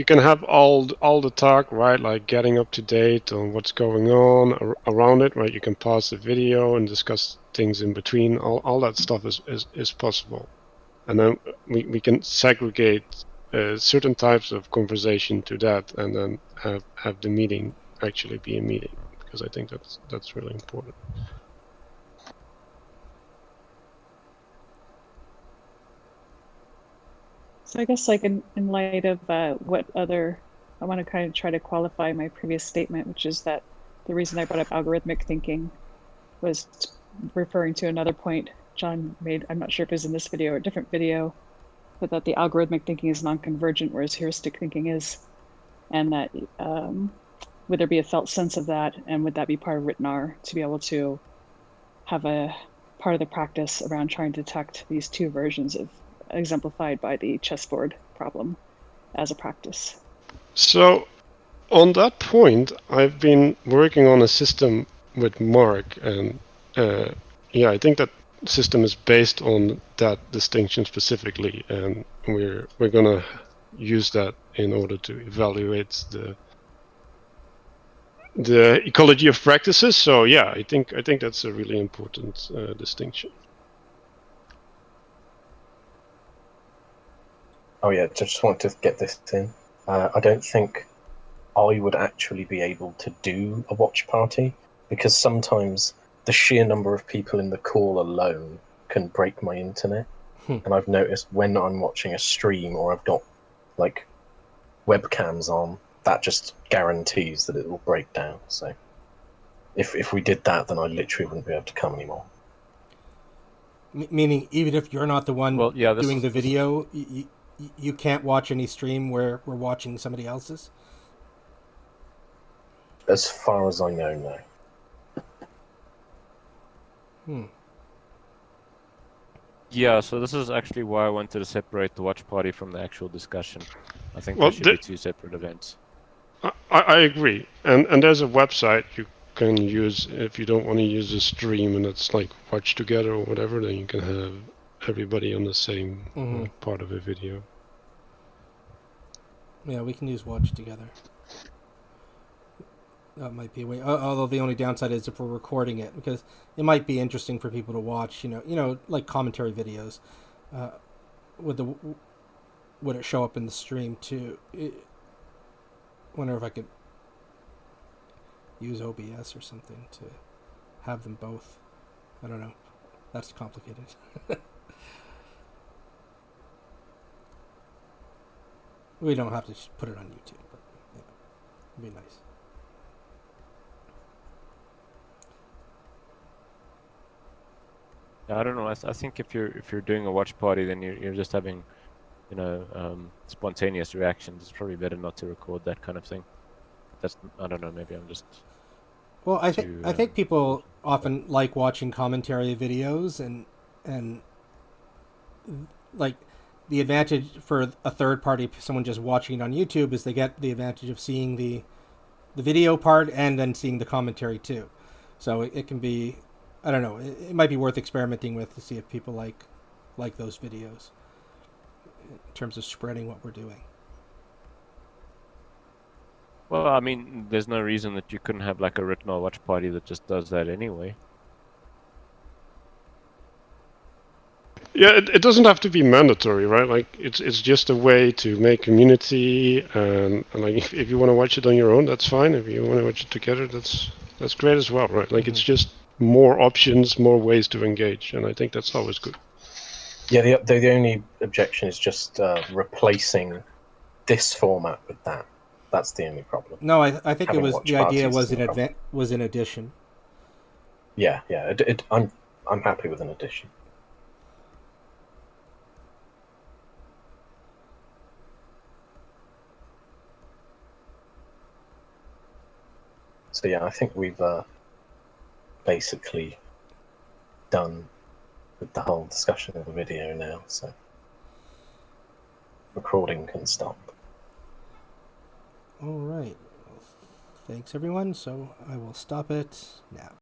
can have all the talk, right? Like getting up to date on what's going on around it, right? You can pause the video and discuss things in between. All that stuff is possible, and then we can segregate certain types of conversation to that, and then have the meeting actually be a meeting, because I think that's really important. So I guess in light of I want to kind of try to qualify my previous statement, which is that the reason I brought up algorithmic thinking was referring to another point John made. I'm not sure if it was in this video or a different video, but that the algorithmic thinking is non-convergent, whereas heuristic thinking is, and that would there be a felt sense of that, and would that be part of RTNAR to be able to have a part of the practice around trying to detect these two versions of exemplified by the chessboard problem as a practice? So on that point, I've been working on a system with Mark, and yeah, I think that system is based on that distinction specifically, and we're gonna use that in order to evaluate the ecology of practices. So yeah, I think that's a really important distinction. Oh yeah, just want to get this in. I don't think I would actually be able to do a watch party, because sometimes the sheer number of people in the call alone can break my internet. And I've noticed when I'm watching a stream or I've got like webcams on, that just guarantees that it will break down. So if we did that, then I literally wouldn't be able to come anymore. Meaning, even if you're not the one doing the this video, you can't watch any stream where we're watching somebody else's? As far as I know, no. Yeah, so this is actually why I wanted to separate the watch party from the actual discussion. I think there should be two separate events. I agree, and there's a website you can use if you don't want to use a stream and it's like watch together or whatever. Then you can have everybody on the same part of a video. Yeah, we can use watch together. That might be a way. Although the only downside is if we're recording it, because it might be interesting for people to watch. You know, like commentary videos. Would it show up in the stream too? Wonder if I could use OBS or something to have them both. I don't know. That's complicated. We don't have to put it on YouTube, but yeah, it'd be nice. I don't know. I think if you're doing a watch party, then you're just having, spontaneous reactions. It's probably better not to record that kind of thing. I don't know. Maybe I'm just. Well, I think people often like watching commentary videos, and like the advantage for a third party, someone just watching it on YouTube, is they get the advantage of seeing the video part and then seeing the commentary too. So it can be. I don't know. It might be worth experimenting with to see if people like those videos in terms of spreading what we're doing. Well, I mean, there's no reason that you couldn't have like a RTNAR watch party that just does that anyway. Yeah, it doesn't have to be mandatory, right? Like it's just a way to make community, and like if you want to watch it on your own, that's fine. If you want to watch it together, that's great as well, right? Like it's just more options, more ways to engage, and I think that's always good. Yeah, the only objection is just replacing this format with that. That's the only problem. No, I think it was the idea was in addition. Yeah. I'm happy with an addition. So yeah, I think we've basically done with the whole discussion of the video now, so recording can stop. All right. Well, thanks everyone. So I will stop it now.